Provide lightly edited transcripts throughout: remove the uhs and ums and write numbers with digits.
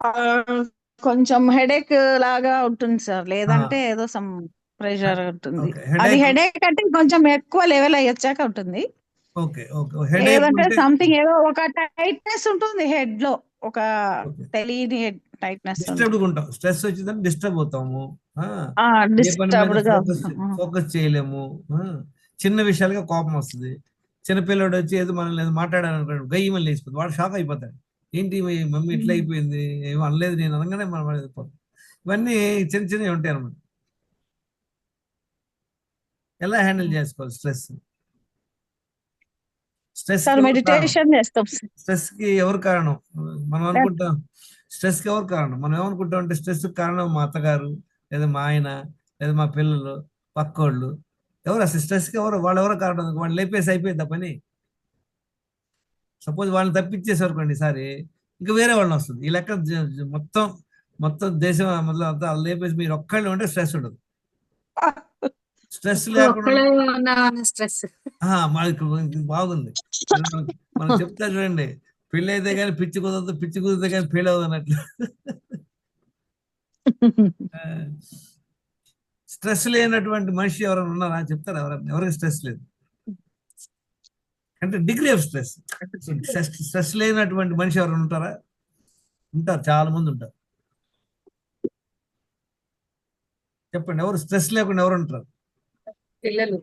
ఆహ్, కొంచెం హెడేక్ లాగా ఉంటుంది సార్. ఆ! లేదంటే ఏదో సమ్ ప్రెషర్ ఉంటుంది. ఓకే. అది హెడేక్. హెడేక్ అంటే కొంచెం ఎక్కువ లెవెల్ అయ్యొచ్చాక ఉంటుంది. ఓకే. ఓకే. హెడేక్ లేదంటే ఉంటే సంథింగ్ ఏదో ఒక టైట్‌నెస్ ఉంటుంది హెడ్‌లో. ఒక ఓకే. తెలియని టైట్‌నెస్ డిస్టర్బ్డ్‌గా ఉంటుంది. ఉంటాం. స్ట్రెస్ వచ్చిందంటే డిస్టర్బ్ అవుతాము. ఆ! ఆ! ఏ పని మీద డిస్టర్బ్డ్‌గా ఫోకస్ ఆ! ఫోకస్ చేయలేము. ఆ! చిన్న విషయాలుగా కోపం వస్తది. చిన్న పిల్లోడు వచ్చి ఏదో మనల్ని ఏదో మాట్లాడాడనుకోండి గయ్యిమని లేసిపోతాడు. వాడు షాక్ అయిపోతాడు. ఏంటి మీ మమ్మీ ఇట్లా హ్మ్. అయిపోయింది. ఏమి అనలేదు నేను అనంగానే మనం వెళ్ళిపోతాం. ఇవన్నీ చిన్న చిన్నవి ఉంటాయన్నమాట. ఎలా హ్యాండిల్ చేసుకోవాలి స్ట్రెస్? స్ట్రెస్‌కి సార్ ఎవరు కారణం? మెడిటేషన్ చేస్తాం సార్. స్ట్రెస్‌కి ఎవరు కారణం? మనం అనుకుంటాం స్ట్రెస్‌కి ఎవరు కారణం? మనం ఏమనుకుంటాం అంటే స్ట్రెస్‌కి కారణం మా అత్తగారు, లేదా మా ఆయన, లేదా మా పిల్లలు, పక్కోళ్ళు. ఎవరు అసలు స్ట్రెస్‌కి ఎవరు? వాళ్ళెవరో కారణం. వాళ్ళని లేపేసి అయిపోయిద్దా పని? సపోజ్ వాళ్ళని తప్పించేసారనుకోండి ఈసారి, ఇంక వేరే వాళ్ళనొస్తది. ఈ లెక్క మొత్తం, మొత్తం దేశం మొత్తం అంతా లేపేసి మీరు ఒక్కళ్ళే ఉంటే స్ట్రెస్ ఉండదు. స్ట్రెస్ ఇప్పుడు లేకుండా ఒక్కళ్ళే ఉన్నామన్న స్ట్రెస్. మనకు ఇది బాగుంది. అది మనకు మనం చెప్తా చూడండి. పెళ్ళైతే గాని పిచ్చి కుదరదు, పిచ్చి కుదిరితే గాని పెళ్ళవ్వదు అన్నట్లు. ఆ! స్ట్రెస్ లేనటువంటి మనిషి ఎవరైనా ఉన్నారా? చెప్తారా ఎవరైనా? ఎవరికి స్ట్రెస్ లేదు. అంటే degree of stress. So, stress లేనటువంటి మనిషి ఎవరైనా ఉంటారా? ఉంటారు. చాలా మంది ఉంటారు. చెప్పండి. ఎవరు స్ట్రెస్ లేకుండా ఎవరు ఉంటారు? పిల్లలు.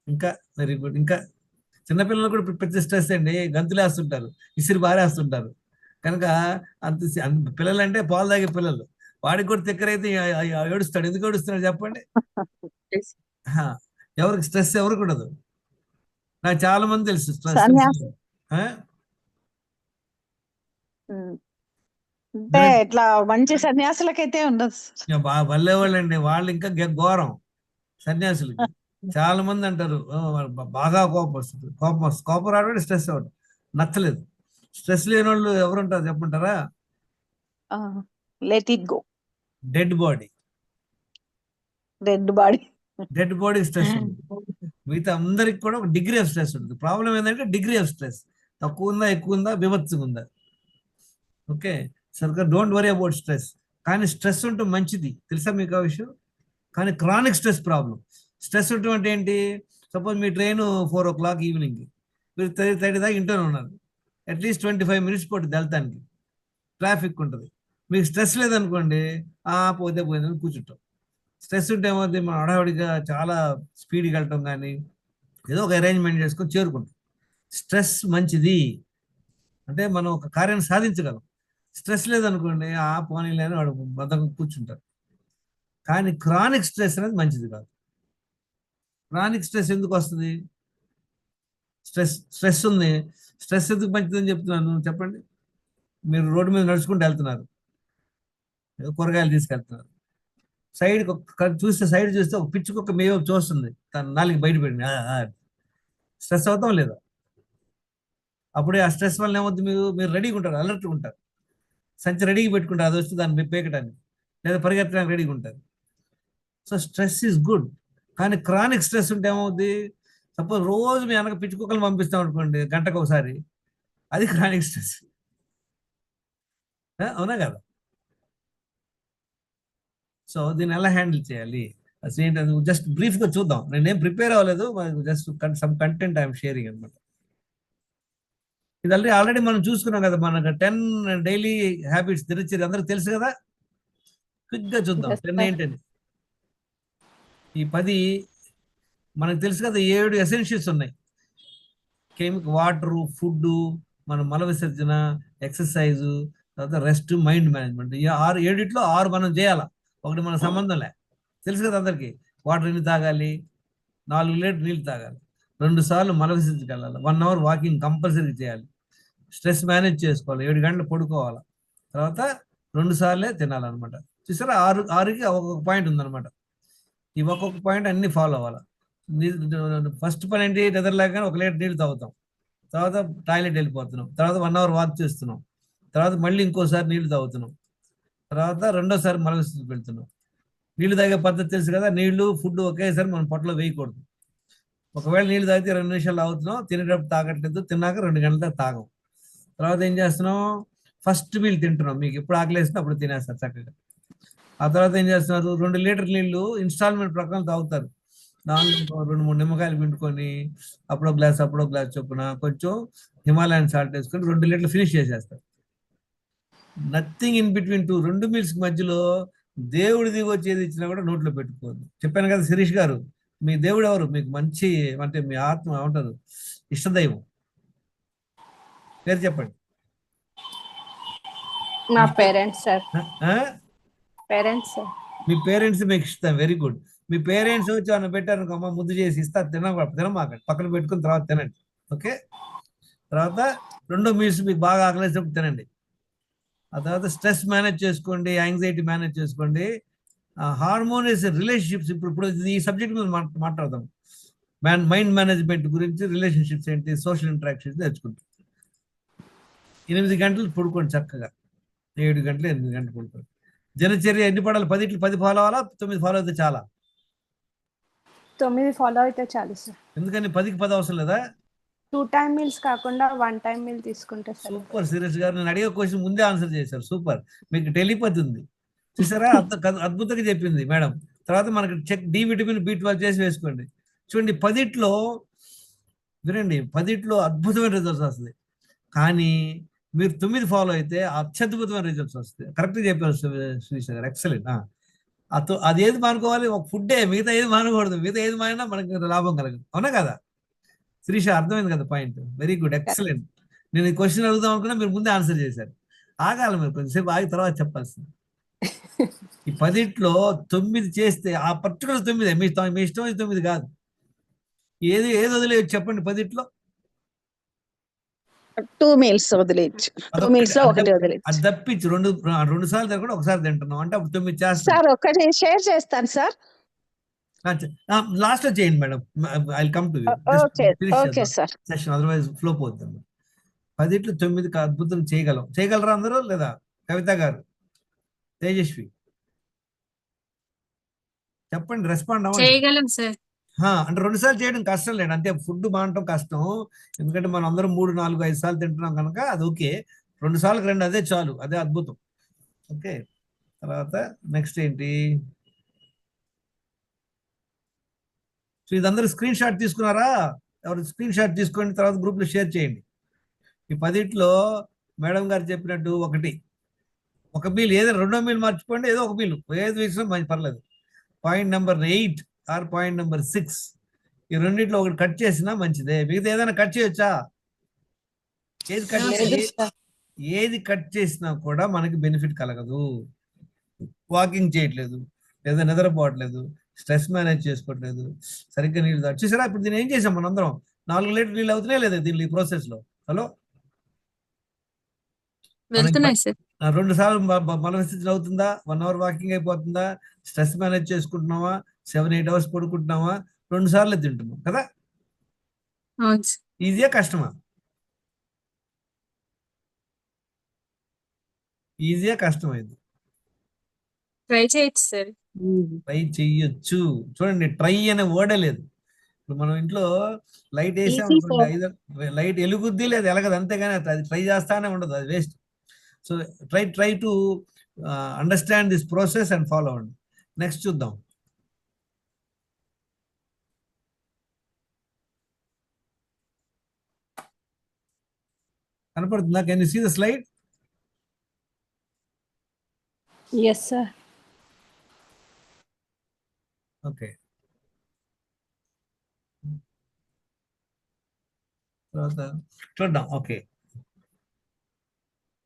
ఇంకా వెరీ గుడ్. ఇంకా చిన్నపిల్లలు కూడా పెద్ద స్ట్రెస్ అండి. గంతులేస్తుంటారు. ఇసిరి పారేస్తుంటారు. కనుక పిల్లలంటే పాలు తాగే పిల్లలు. వాడికి కూడా తిక్కరైతే ఏడుస్తాడు. ఎందుకు ఏడుస్తున్నాడు చెప్పండి? ఆ! ఎవరికి స్ట్రెస్ ఎవరికి ఉండదు. నాకు చాలా మంది తెలుసు స్ట్రెస్. సన్యాసి. ఆ? హ్మ్. అంటే భలే ఇట్లా మంచి సన్యాసులకైతే ఉండదు సార్. భలేవాళ్ళండి. వాళ్ళు ఇంకా ఘోరం సన్యాసులకి. చాలా మంది అంటారు వాళ్ళు బాగా కోపం వస్తుంది. కోపం రావడం స్ట్రెస్ అవ్వడం నచ్చలేదు. స్ట్రెస్ లేని వాళ్ళు ఎవరుంటారు చెప్పమంటారా? ఆ! Let it go. Dead body. Dead body. Dead body stress ఉండదు. మిగతా అందరికి కూడా ఒక డిగ్రీ ఆఫ్ స్ట్రెస్ ఉంటుంది. ప్రాబ్లం ఏంటంటే డిగ్రీ ఆఫ్ స్ట్రెస్ తక్కువ ఉందా, ఎక్కువ ఉందా, బీభత్సంగా ఉందా. ఓకే. సరిగ్గా డోంట్ వరీ అబౌట్ స్ట్రెస్. కానీ స్ట్రెస్ ఉంటే మంచిది తెలుసా మీకు ఆ విషయం. కానీ క్రానిక్ స్ట్రెస్ ప్రాబ్లం. స్ట్రెస్ ఉండటం అంటే ఏంటి? సపోజ్ మీ ట్రైన్ 4 o'clock ఈవినింగ్, మీరు 30 దాకా ఇంట్లోనే ఉన్నారు. అట్లీస్ట్ 25 minutes పడుతుంది వెళ్తానికి. ట్రాఫిక్ ఉంటుంది. మీకు స్ట్రెస్ లేదనుకోండి, పోతే పోయిందని కూర్చుంటాం. స్ట్రెస్ ఉంటే ఏమవుతుంది, మనం హడావుడిగా చాలా స్పీడ్గా వెళ్ళటం కానీ ఏదో ఒక అరేంజ్మెంట్ చేసుకొని చేరుకుంటాం. స్ట్రెస్ మంచిది. అంటే మనం ఒక కార్యాన్ని సాధించగలం. స్ట్రెస్ లేదనుకోండి, పోనీలే అని వాడు బద్ధకం కూర్చుంటారు. కానీ క్రానిక్ స్ట్రెస్ అనేది మంచిది కాదు. క్రానిక్ స్ట్రెస్ ఎందుకు వస్తుంది? స్ట్రెస్ ఉంది. స్ట్రెస్ ఎందుకు మంచిదని చెప్తున్నాను చెప్పండి. మీరు రోడ్డు మీద నడుచుకుంటూ వెళ్తున్నారు. ఏదో కూరగాయలు తీసుకెళ్తున్నారు. సైడ్ చూస్తే ఒక పిచ్చి కుక్క మీ వైపు చూస్తుంది. తన నాలుగు బయటపడింది. స్ట్రెస్ అవుతాం లేదా? అప్పుడే ఆ స్ట్రెస్ వల్ల ఏమవుతుంది, మీరు రెడీగా ఉంటారు, అలర్ట్గా ఉంటారు. సంచి రెడీగా పెట్టుకుంటారు, అది వస్తే దాన్ని పేకటానికి లేదా పరిగెత్తడానికి రెడీగా ఉంటారు. So stress is good. కానీ క్రానిక్ స్ట్రెస్ ఉంటే ఏమవుద్ది? సపోజ్ రోజు మీ వెనక పిచ్చి కుక్కలు పంపిస్తాం అనుకోండి గంటకు ఒకసారి, అది క్రానిక్ స్ట్రెస్. అవునా కదా? సో దీన్ని ఎలా హ్యాండిల్ చేయాలి? అసలు ఏంటంటే జస్ట్ బ్రీఫ్ గా చూద్దాం. నేనేం ప్రిపేర్ అవ్వలేదు, just some content I'm sharing అనమాట. ఇది ఆల్రెడీ మనం చూసుకున్నాం కదా, మనకు 10 డైలీ హ్యాబిట్స్ దినచర్య అందరికి తెలుసు కదా. క్విక్ గా చూద్దాం Yes, 10 sir. ఏంటని. ఈ 10 మనకు తెలుసు కదా, 7 ఎసెన్షియల్స్ ఉన్నాయి. వాటరు, ఫుడ్, మన మల విసర్జన, ఎక్సర్సైజ్, తర్వాత రెస్ట్, మైండ్ మేనేజ్మెంట్. ఈ ఏడిట్లో 6 మనం చేయాలా. ఒకటి మన సంబంధం లే. తెలుసు కదా అందరికి. వాటర్ ఎన్ని తాగాలి? 4 లీటర్ నీళ్ళు తాగాలి. 2 సార్లు మల విసర్జనకి వెళ్ళాలి. 1 hour వాకింగ్ కంపల్సరీ చేయాలి. స్ట్రెస్ మేనేజ్ చేసుకోవాలి. 7 గంటలు పడుకోవాలి. తర్వాత 2 సార్లే తినాలన్నమాట. చూసారా, ఆరుకి ఒక్కొక్క పాయింట్ ఉందన్నమాట. ఈ ఒక్కొక్క పాయింట్ అన్ని ఫాలో అవ్వాలి. ఫస్ట్ పని ఏంటి? నిద్రలేకగానే 1 లీటర్ నీళ్ళు తాగుతాం. తర్వాత టాయిలెట్ వెళ్ళిపోతున్నాం. తర్వాత 1 hour వాక్ చేస్తున్నాం. తర్వాత మళ్ళీ ఇంకోసారి నీళ్లు తాగుతున్నాం. తర్వాత రెండోసారి మలవిసర్జనకి వెళ్తున్నాం. నీళ్లు తాగే పద్ధతి తెలుసు కదా. నీళ్లు, ఫుడ్ ఒకేసారి మనం పొట్టలో వేయకూడదు. ఒకవేళ నీళ్లు తాగితే 2 నిమిషాలు తాగుతున్నాం, తినేటప్పుడు తాగట్లేదు, తిన్నాక 2 గంటల తాగం. తర్వాత ఏం చేస్తున్నాం? ఫస్ట్ మీల్ తింటున్నాం, మీకు ఎప్పుడు ఆకలి వేసినా అప్పుడు తినేస్తారు చక్కగా. ఆ తర్వాత ఏం చేస్తున్నారు, 2 లీటర్ నీళ్లు ఇన్స్టాల్మెంట్ ప్రకారం తాగుతారు. దానిలో 2-3 నిమ్మకాయలు పిండుకొని అప్పుడో గ్లాస్ చొప్పున కొంచెం హిమాలయన్ సాల్ట్ వేసుకొని 2 లీటర్లు ఫినిష్ చేసేస్తారు. నథింగ్ ఇన్ బిట్వీన్ 2 మీల్స్ మధ్యలో దేవుడి దిగి వచ్చేది ఇచ్చినా కూడా నోట్లో పెట్టుకోవద్దు. చెప్పాను కదా శిరీష్ గారు, మీ దేవుడు ఎవరు? మీకు మంచి అంటే మీ ఆత్మ ఉంటారు, ఇష్టదైవం పేరు చెప్పండి. మా పేరెంట్స్ సార్. ఆ? Parents sir. మీ పేరెంట్స్ మీకు ఇష్టం, వెరీ గుడ్. మీ పేరెంట్స్ వచ్చి అన్న పెట్టారు అమ్మ ముద్దు చేసి ఇస్తా, తినమాకండి, పక్కన పెట్టుకుని తర్వాత తినండి. ఓకే, తర్వాత 2 మీల్స్ మీకు బాగా ఆకలేసినప్పుడు తినండి. ఆ తర్వాత స్ట్రెస్ మేనేజ్ చేసుకోండి, యాంగ్జైటీ మేనేజ్ చేసుకోండి, హార్మోనియస్ రిలేషన్షిప్స్. ఇప్పుడు ఈ సబ్జెక్ట్ మీద మాట్లాడదాం. మైండ్ మేనేజ్మెంట్ గురించి, రిలేషన్షిప్స్ ఏంటి, సోషల్ ఇంటరాక్షన్స్ నేర్చుకుంటాం. 8 గంటలు పడుకోండి చక్కగా, 7 గంటలు 8 గంటలు పడుకోండి. దినచర్య ఎన్ని పడాలి? 10 ఫాలో అవ్వాలా, 9 ఫాలో అయితే చాలా? 9 ఫాలో అయితే చాలు సార్. ఎందుకని 10కి 10 అవసరం లేదా? 2 టైమ్ మీల్స్ కాకుండా 1 టైమ్ మీల్ తీసుకుంటే సార్. సూపర్ శిరీష్ గారు, నేను అడిగే క్వశ్చన్ ముందే ఆన్సర్ చేశారు. సూపర్, మీకు టెలిపతి ఉంది చూసారా, అద్భుతంగా చెప్పింది మేడం. తర్వాత మనకి చెక్ డి విటమిన్ B12 చేసి వేసుకోండి. చూడండి 10లో వినండి, 10లో అద్భుతమైన రిజల్ట్స్ వస్తుంది. కానీ మీరు 9 ఫాలో అయితే అత్యద్భుతమైన రిజల్ట్స్ వస్తాయి. కరెక్ట్గా చెప్పారు శ్రీష గారు, ఎక్సలెంట్. అది ఏది మానుకోవాలి? ఒక ఫుడ్డే, మిగతా ఏది మానకూడదు. మిగతా ఏది మానినా మనకి లాభం కలగదు, అవునా కదా శ్రీష? అర్థమైంది కదా పాయింట్? Very good, excellent. నేను ఈ క్వశ్చన్ అడుగుదాం అనుకున్నా, మీరు ముందే ఆన్సర్ చేశారు. ఆగాలి, మీరు కొంచెంసేపు ఆగి తర్వాత చెప్పాల్సింది. ఈ 10లో 9 చేస్తే, ఆ పర్టికులర్ 9 మీ ఇష్టం 9 కాదు, ఏది వదిలేదు చెప్పండి. 10లో 2 మీల్స్ వదిలేచ్చు, 2 మీల్స్ లో ఒకటి వదిలేచ్చు. అది తప్పించి 2 సార్లు తినకుండా ఒకసారి తింటున్నాం అంటే అప్పుడు 9 చేస్తాం. సార్ ఒకటి షేర్ చేస్తాను సార్. లాస్ట్ లో చేయండి madam, I come to okay sir. Session, otherwise flow పోతుంది. 10లో 9 అద్భుతం చేయగలరా అందరూ లేదా? కవిత గారు, తేజస్వి చెప్పండి, రెస్పాండ్ అవ్వండి. చేయగలం సార్. అంటే 2 సార్లు చేయడం కష్టం లేదు, అంతే. ఫుడ్ మానటం కష్టం, ఎందుకంటే మనం అందరం 3, 4, 5 సార్లు తింటున్నాం కనుక అది ఓకే. 2 సార్లకు 2 అదే చాలు, అదే అద్భుతం. ఓకే, తర్వాత నెక్స్ట్ ఏంటి? సో ఇదందరూ స్క్రీన్ షాట్ తీసుకున్నారా? ఎవరు స్క్రీన్ షాట్ తీసుకోండి, తర్వాత గ్రూప్లో షేర్ చేయండి. ఈ 10లో మేడం గారు చెప్పినట్టు ఒక మీల్, ఏదో 2వ మీల్ మర్చిపోండి, ఏదో ఒక మీల్, ఏది విషయం మంచి పర్లేదు. Point number 8 or point number 6, ఈ రెండింటిలో ఒకటి కట్ చేసినా మంచిదే. మిగతా ఏదైనా కట్ చేయొచ్చా? ఏది కట్ చేసినా కూడా మనకి బెనిఫిట్ కలగదు. వాకింగ్ చేయట్లేదు, లేదా నిద్రపోవట్లేదు, స్ట్రెస్ మేనేజ్ చేసుకోవట్లేదు, సరిగ్గా నీళ్ళు చూసారా? ఇప్పుడు దీన్ని ఏం చేసాం మనందరం? 4 లీటర్ నీళ్ళు అవుతున్నాయి లేదా దీని ప్రాసెస్ లో? హలో, వెళ్తున్నాయి సార్. 2 సార్లు మల స్థితిలో అవుతుందా? 1 అవర్ వాకింగ్ అయిపోతుందా? స్ట్రెస్ మేనేజ్ చేసుకుంటున్నావా? 7-8 అవర్స్ పడుకుంటున్నావా? 2 సార్లు తింటున్నాం కదా? ఈజీయా కష్టమా? ఈజీయా కష్టమైంది? ట్రై చేయొచ్చు సార్. ట్రై చెయ్యొచ్చు. చూడండి, ట్రై అనే వర్డే లేదు. ఇప్పుడు మనం ఇంట్లో లైట్ వేసాం అనుకోండి, లైట్ ఎలుగుద్ది లేదు ఎలగదు, అంతేగాని అది ట్రై చేస్తానే ఉండదు, అది waste. So try to understand this process and follow అవ్వండి. నెక్స్ట్ చూద్దాం. కనపడుతుందా? Can you see the slide? yes sir. Okay, చూద్దాం. ఓకే,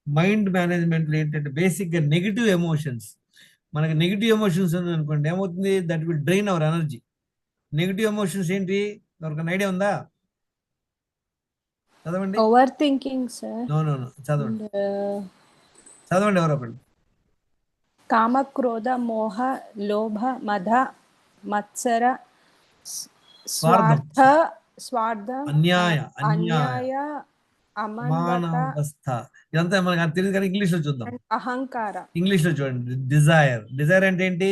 మైండ్ మేనేజ్మెంట్ ఏంటంటే బేసిక్గా నెగిటివ్ ఎమోషన్స్. మనకి నెగిటివ్ ఎమోషన్స్ ఉంది అనుకోండి, ఏమవుతుంది? That will drain our energy. Negative emotions ఏంటి? ఎవరికైనా ఐడియా ఉందా? చదవండి. Over thinking sir. నో చదవండి, ఎవరో ఒకళ్ళు. కామ, క్రోధ, మోహ, లోభ, మద, మత్సర, స్వార్థ, అన్యాయ, అమానవత, ఇదంతా మనకు తెలియదు కానీ ఇంగ్లీష్ లో చూద్దాం. అహంకార. ఇంగ్లీష్ లో చూడండి, డిజైర్ అంటే ఏంటి?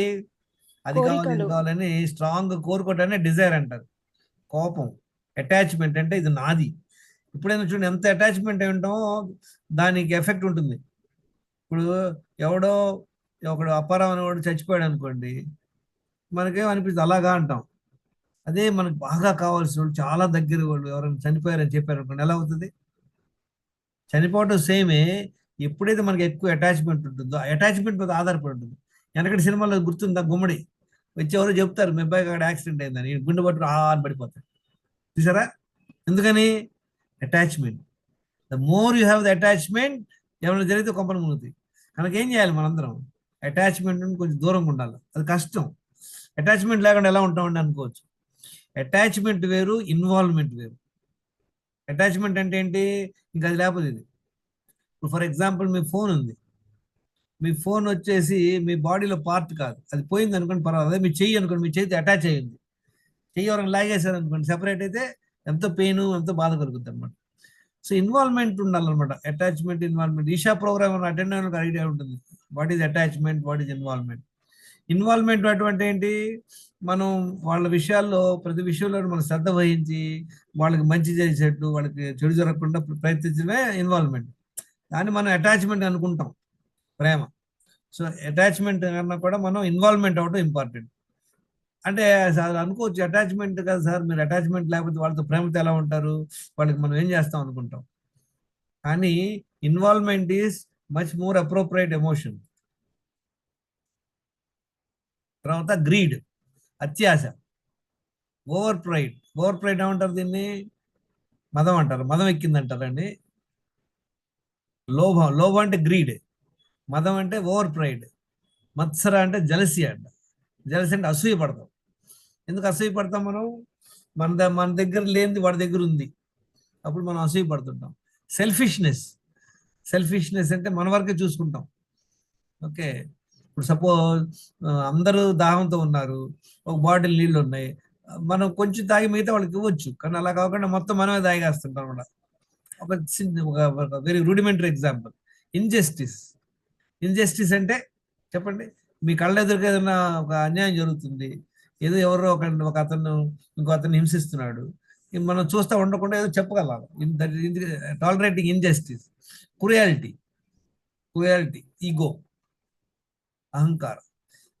అది కావాలి, ఇది కావాలని స్ట్రాంగ్ కోరుకోవటాన్ని డిజైర్ అంటారు. కోపం, అటాచ్మెంట్ అంటే ఇది నాది. ఇప్పుడైనా చూడండి, ఎంత అటాచ్మెంట్ అయి ఉంటామో దానికి ఎఫెక్ట్ ఉంటుంది. ఇప్పుడు ఎవడో ఒకడు అప్పారావు అనేవాడు చచ్చిపోయాడు అనుకోండి, మనకేం అనిపిస్తుంది అలాగా అంటాం. అదే మనకు బాగా కావాల్సిన వాళ్ళు, చాలా దగ్గర వాళ్ళు ఎవరైనా చనిపోయారని చెప్పారు అనుకోండి, ఎలా అవుతుంది? చనిపోవడం సేమే. ఎప్పుడైతే మనకి ఎక్కువ అటాచ్మెంట్ ఉంటుందో ఆ అటాచ్మెంట్ మీద ఆధారపడి ఉంటుంది. వెనకటి సినిమాలో గుర్తుందా, గుమ్మడి వచ్చేవారు చెప్తారు మీ అబ్బాయికి అక్కడ యాక్సిడెంట్ అయిందని, గుండె పట్టు అని పడిపోతాడు. చూసారా? ఎందుకని? Attachment. The more you have the attachment, ఏమైనా జరిగితే కొంపలు మునుగుతాయి. కనుక ఏం చేయాలి మనందరం? అటాచ్మెంట్ నుండి కొంచెం దూరంగా ఉండాలి. అది కష్టం. అటాచ్మెంట్ లేకుండా ఎలా ఉంటామండి అనుకోవచ్చు. అటాచ్మెంట్ వేరు, ఇన్వాల్వ్మెంట్ వేరు. అటాచ్మెంట్ అంటే ఏంటి? ఇంకా అది లేకపోతే ఇది. ఇప్పుడు ఫర్ ఎగ్జాంపుల్ మీ ఫోన్ ఉంది, మీ ఫోన్ వచ్చేసి మీ బాడీలో పార్ట్ కాదు, అది పోయింది అనుకోండి పర్వాలేదు. అదే మీ చెయ్యి అనుకోండి, మీ చేతి అటాచ్ అయ్యింది, చెయ్యి ఎవరైనా లాగేశారు అనుకోండి, సెపరేట్ అయితే ఎంతో పెయిన్, ఎంతో బాధ కలుగుతుంది అనమాట. సో ఇన్వాల్వ్మెంట్ ఉండాలన్నమాట. Attachment, involvement. Isha program attend అయిన ఐడియా ఉంటుంది. What is attachment, what is involvement. Involvement అటువంటి ఏంటి? మనం వాళ్ళ విషయాల్లో, ప్రతి విషయంలో మనం శ్రద్ధ వహించి వాళ్ళకి మంచి చేసేట్టు, వాళ్ళకి చెడు జరగకుండా ప్రయత్నించడమే ఇన్వాల్వ్మెంట్. దాన్ని మనం అటాచ్మెంట్ అనుకుంటాం, ప్రేమ. సో అటాచ్మెంట్ కన్నా కూడా మనం ఇన్వాల్వ్మెంట్ అవ్వడం ఇంపార్టెంట్. అంటే సార్ అనుకోవచ్చు, అటాచ్మెంట్ కదా సార్, మీరు అటాచ్మెంట్ లేకపోతే వాళ్ళతో ప్రేమతో ఎలా ఉంటారు, వాళ్ళకి మనం ఏం చేస్తాం అనుకుంటాం. కానీ involvement is much more appropriate emotion. తర్వాత గ్రీడ్, అత్యాశ, ఓవర్ ప్రైడ్. ఓవర్ ప్రైడ్ ఏమంటారు దీన్ని? మదం అంటారు. మదం ఎక్కింది అంటారండి. లోభం. లోభం అంటే గ్రీడ్. మదం అంటే ఓవర్ ప్రైడ్. మత్సర అంటే జలసి అంట. జలసి అంటే అసూయ పడతాం. ఎందుకు అసూయ పడతాం మనం? మన దగ్గర లేనిది వాడి దగ్గర ఉంది, అప్పుడు మనం అసూయ పడుతుంటాం. సెల్ఫిష్నెస్. సెల్ఫిష్నెస్ అంటే మన వరకే చూసుకుంటాం. ఓకే, ఇప్పుడు సపోజ్ అందరూ దాహంతో ఉన్నారు, ఒక బాటిల్ నీళ్ళు ఉన్నాయి, మనం కొంచెం తాగి మిగతా వాళ్ళకి ఇవ్వచ్చు. కానీ అలా కాకుండా మొత్తం మనమే తాగేస్తుంటాం కూడా. ఒక very rudimentary example, injustice. Injustice అంటే చెప్పండి, మీ కళ్ళ ఎదురుగా ఏదైనా ఒక అన్యాయం జరుగుతుంది, ఏదో ఎవరో ఒక అతను ఇంకో అతను హింసిస్తున్నాడు, మనం చూస్తూ ఉండకుండా ఏదో చెప్పగలం. Tolerating injustice. Cruelty. Cruelty, ego, అహంకారం.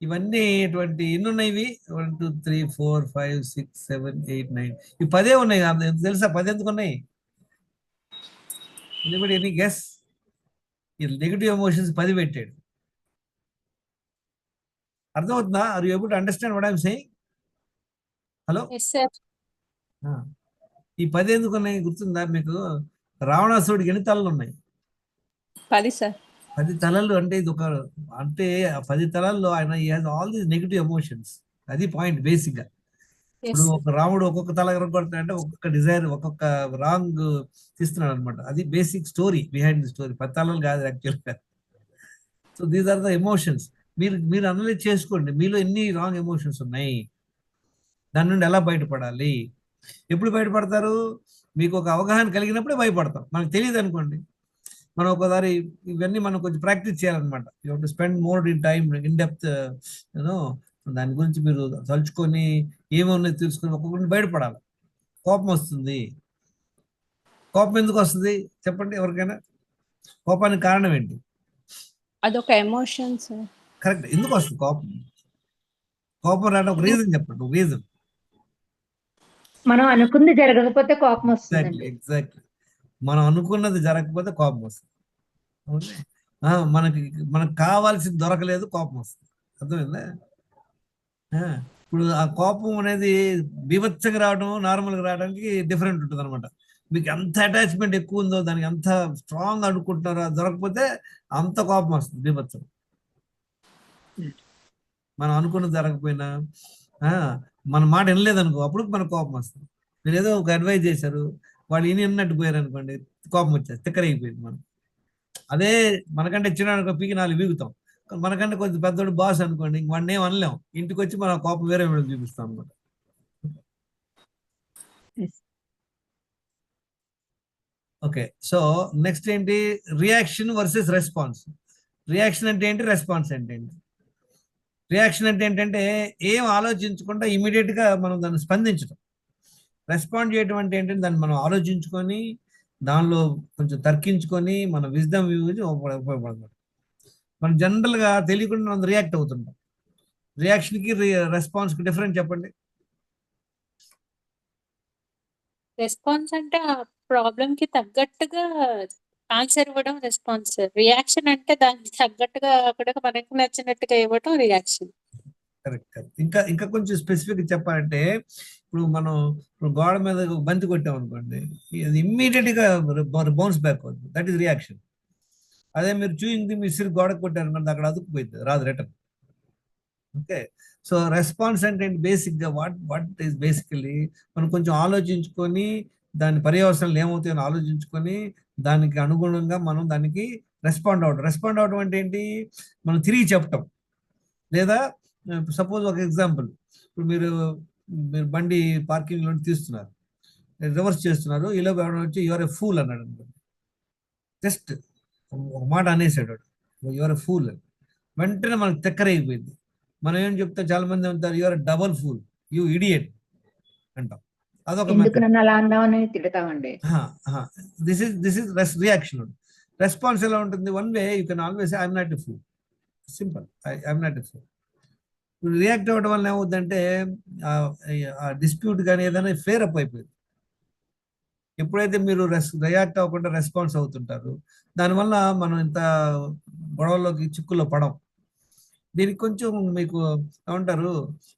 ఇవన్నీ ఎటువంటి ఎన్ని ఉన్నాయి? ఇవి 1 2 3 4 5 6 7 8 9 ఈ 10 ఉన్నాయి. తెలుసా 10 ఎందుకు ఉన్నాయి? Any guess? ఈ నెగిటివ్ ఎమోషన్స్ 10 పెట్టాడు. అర్థమవుతుందా? Are you able to understand what I'm saying? Hello, yes sir. ఈ 10 ఎందుకు ఉన్నాయి గుర్తుందా మీకు? రావణాసురుడికి ఎన్ని తలలు ఉన్నాయి? 10 సార్. 10 తలలు. అంటే ఇది ఒక, అంటే ఆ 10 తలల్లో ఆయన ఆల్ దీస్ నెగిటివ్ ఎమోషన్స్. అది పాయింట్ బేసిక్ గా. ఇప్పుడు ఒక రాముడు ఒక్కొక్క తల ఎరగొడతాడు అంటే ఒక్కొక్క డిజైర్, ఒక్కొక్క రాంగ్ తీస్తున్నాడు అనమాట. అది basic story behind the story. 10 తలలు కాదు యాక్చువల్ గా. So these are the emotions. మీరు అనలైజ్ చేసుకోండి, మీలో ఎన్ని రాంగ్ ఎమోషన్స్ ఉన్నాయి, దాని నుండి ఎలా బయటపడాలి. ఎప్పుడు బయటపడతారు? మీకు ఒక అవగాహన కలిగినప్పుడే భయపడతాం. మనకు తెలియదు అనుకోండి, మనం ఒకసారి ఇవన్నీ మనం కొంచెం ప్రాక్టీస్ చేయాలన్నమాట. You have to spend more in time, in depth, you know, దాని గురించి మీరు తలుచుకొని ఏమన్నా తెలుసుకొని ఒక్కొక్కరిని బయటపడాలి. కోపం వస్తుంది. కోపం ఎందుకు వస్తుంది చెప్పండి ఎవరికైనా? కోపానికి కారణం ఏంటి? అదొక ఎమోషన్ సార్. కరెక్ట్. ఎందుకు వస్తుంది కోపం? కోపం రావడం ఒక రీజన్ చెప్పండి, ఒక రీజన్. మనం అనుకుంది జరగకపోతే కోపం వస్తుంది. ఎగ్జాక్ట్లీ. మనం అనుకున్నది జరగకపోతే కోపం వస్తుంది. మనకు కావాల్సింది దొరకలేదు, కోపం వస్తుంది. అర్థమైందా? ఇప్పుడు ఆ కోపం అనేది బీభత్సంగా రావడం, నార్మల్గా రావడానికి డిఫరెంట్ ఉంటుంది అనమాట. మీకు ఎంత అటాచ్మెంట్ ఎక్కువ ఉందో, దానికి ఎంత స్ట్రాంగ్ అనుకుంటున్నారో, అది దొరకకపోతే అంత కోపం వస్తుంది, బీభత్సం. మనం అనుకున్నది జరగకపోయినా, మన మాట వినలేదు అనుకో, అప్పుడు మనకు కోపం వస్తుంది. మీరు ఏదో ఒక అడ్వైజ్ చేశారు, వాళ్ళు విన్నట్టు పోయారు అనుకోండి, కోపం వచ్చేది, తిక్కరైపోయింది మనం. అదే మనకంటే చిన్న పీకి 4 వీగుతాం. మనకంటే కొంచెం పెద్దోడు బాస్ అనుకోండి, ఇంక వాడిని ఏం అనలేం, ఇంటికి వచ్చి మన కోపం వేరే చూపిస్తాం అనమాట. ఓకే, సో నెక్స్ట్ ఏంటి? Reaction versus response. రియాక్షన్ అంటే ఏంటి? రెస్పాన్స్ అంటే ఏంటి? రియాక్షన్ అంటే ఏంటంటే ఏం ఆలోచించకుండా ఇమీడియట్ గా మనం దాన్ని స్పందించడం. రెస్పాండ్ చేయడం అంటే ఏంటంటే దాన్ని మనం ఆలోచించుకొని, దానిలో కొంచెం తర్కించుకొని, మన విజ్డమ్ యూజ్ ఉపయోగపడుతుంది. మనం జనరల్గా తెలియకుండా మనం రియాక్ట్ అవుతుంటాం. రియాక్షన్కి రెస్పాన్స్కి డిఫరెంట్ చెప్పండి. రెస్పాన్స్ అంటే ఆ ప్రాబ్లమ్ కి తగ్గట్టుగా ఆన్సర్ ఇవ్వడం రెస్పాన్స్. రియాక్షన్ అంటే దానికి తగ్గట్టుగా కూడా మనకు నచ్చినట్టుగా ఇవ్వడం రియాక్షన్. Correct correct. ఇంకా ఇంకా కొంచెం స్పెసిఫిక్ చెప్పాలంటే ఇప్పుడు గోడ మీద బంతి కొట్టాం అనుకోండి, అది ఇమ్మీడియట్ గా బౌన్స్ బ్యాక్ అవుతుంది. That is reaction. అదే మీరు చూయింగ్ మీరు గోడకు కొట్టారు మన అక్కడ అతుక్కుపోయింది, రాదు రిటర్న్. ఓకే, సో రెస్పాన్స్ అంటే బేసిక్ గా వాట్ ఈస్ బేసికలీ మనం కొంచెం ఆలోచించుకొని దాని పర్యవసనాలు ఏమవుతాయని ఆలోచించుకొని దానికి అనుగుణంగా మనం దానికి రెస్పాండ్ అవడం అంటే ఏంటి, మనం తిరిగి చెప్పటం. లేదా సపోజ్ ఒక ఎగ్జాంపుల్, ఇప్పుడు మీరు బండి పార్కింగ్ లో తీస్తున్నారు, రివర్స్ చేస్తున్నారు, ఇలా ఎవరైనా వచ్చి యువర్ ఎ ఫూల్ అన్నాడు అనుకోండి, జస్ట్ ఒక మాట అనేసాడు యువర్ ఎ ఫూల్ అని, వెంటనే మనకు తెక్కరైపోయింది. మనం ఏం చెప్తాం, చాలా మంది అంటారు you're double fool, you idiot అంటాం. అదొక ఎందుకు నన్ను అలా అన్నావని తిడతామండి. This is reaction. రెస్పాన్స్ ఎలా ఉంటుంది, one way you can always I'm not a fool, simple, I'm not a fool. React అవ్వడం వల్ల ఏమవుతుందంటే ఆ డిస్ప్యూట్ కానీ ఏదైనా ఫ్లేర్ అప్ అయిపోయింది. ఎప్పుడైతే మీరు రియాక్ట్ అవ్వకుండా రెస్పాన్స్ అవుతుంటారు, దానివల్ల మనం ఇంత గొడవల్లోకి చిక్కుల్లో పడం. దీనికి కొంచెం మీకు ఏమంటారు,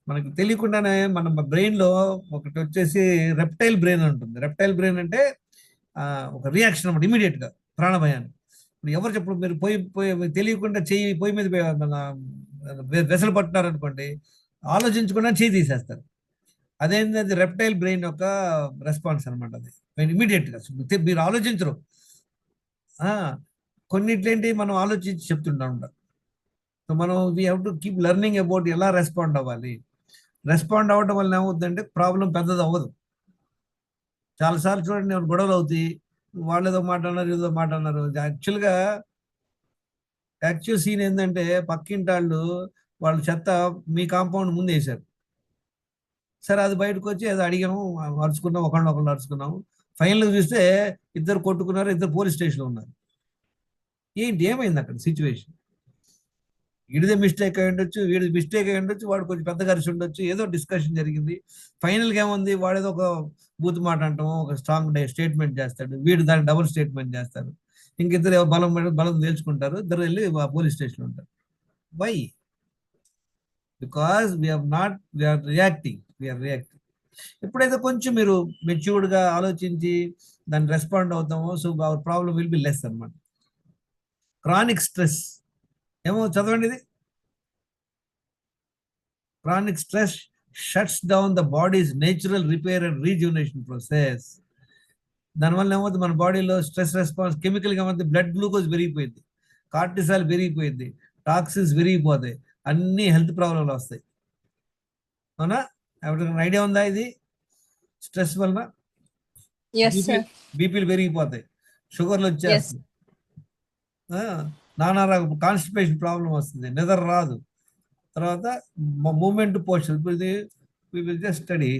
మనకి తెలియకుండానే మన బ్రెయిన్లో ఒకటి వచ్చేసి రెప్టైల్ బ్రెయిన్ ఉంటుంది. రెప్టైల్ బ్రెయిన్ అంటే ఒక రియాక్షన్ అన్నమాట, ఇమీడియట్గా ప్రాణభయాన్ని. ఇప్పుడు ఎవరు చెప్పు, మీరు పోయి తెలియకుండా పొయ్యి మీద వెసలు పట్టినారనుకోండి, ఆలోచించకుండా చేయి తీసేస్తారు. అదేంటి, అది రెప్టైల్ బ్రెయిన్ యొక్క రెస్పాన్స్ అనమాట. అది ఇమీడియట్గా మీరు ఆలోచించరు. కొన్నిట్లేంటి మనం ఆలోచించి చెప్తుంటాం. సో మనం we have to keep learning about ఎలా రెస్పాండ్ అవ్వాలి. రెస్పాండ్ అవ్వడం వల్ల ఏమవుతుందంటే ప్రాబ్లం పెద్దది అవ్వదు. చాలాసార్లు చూడండి, గొడవలు అవుతాయి, వాళ్ళు ఏదో మాట అన్నారు, ఏదో మాట అన్నారు. యాక్చువల్ సీన్ ఏంటంటే పక్కింటి వాళ్ళ చెత్త మీ కాంపౌండ్ ముందు వేశారు. సరే, అది బయటకు వచ్చి ఏదో అడిగాము, అరుచుకున్నాం, ఒకళ్ళు అరుచుకున్నాము. ఫైనల్గా చూస్తే ఇద్దరు కొట్టుకున్నారు, ఇద్దరు పోలీస్ స్టేషన్లో ఉన్నారు. ఏమైంది అక్కడ సిచ్యువేషన్? వీడిదే మిస్టేక్ అయి ఉండొచ్చు, వీడిది మిస్టేక్ అయి ఉండొచ్చు, వాడు కొంచెం పెద్ద కలిసి ఉండొచ్చు, ఏదో డిస్కషన్ జరిగింది. ఫైనల్గా ఏముంది, వాడేదో ఒక బూత్ మాట అంటాము, ఒక స్ట్రాంగ్ స్టేట్మెంట్ చేస్తాడు, వీడు దాన్ని డబుల్ స్టేట్మెంట్ చేస్తారు. ఇంకిద్దరు బలం తేల్చుకుంటారు, ఇద్దరు వెళ్ళి పోలీస్ స్టేషన్లో ఉంటారు. వై? Because we're reacting. ఎప్పుడైతే కొంచెం మీరు మెచ్యూర్డ్గా ఆలోచించి దాన్ని రెస్పాండ్ అవుతామో, so our problem will be less అనమాట. క్రానిక్ స్ట్రెస్ ఏమో చదవండి ఇది. Chronic stress shuts down the body's natural repair and rejuvenation process. దానివల్ల ఏమవుతుంది, మన బాడీలో స్ట్రెస్ రెస్పాన్స్ కెమికల్గా ఏమవుతుంది, బ్లడ్ గ్లూకోజ్ పెరిగిపోయింది, కార్టిసాల్ పెరిగిపోయింది, టాక్సిన్స్ పెరిగిపోతాయి, అన్ని హెల్త్ ప్రాబ్లంలు వస్తాయి. అవునా? ఎవరికైనా ఐడియా ఉందా ఇది? స్ట్రెస్ వలన బీపీలు పెరిగిపోతాయి, షుగర్లు వచ్చేస్తాయి, నానా రకం కాన్స్టిపేషన్ ప్రాబ్లం వస్తుంది, నిద్ర రాదు, తర్వాత మూమెంట్ పోస్చర్. ఇప్పుడు ఇది we will just study.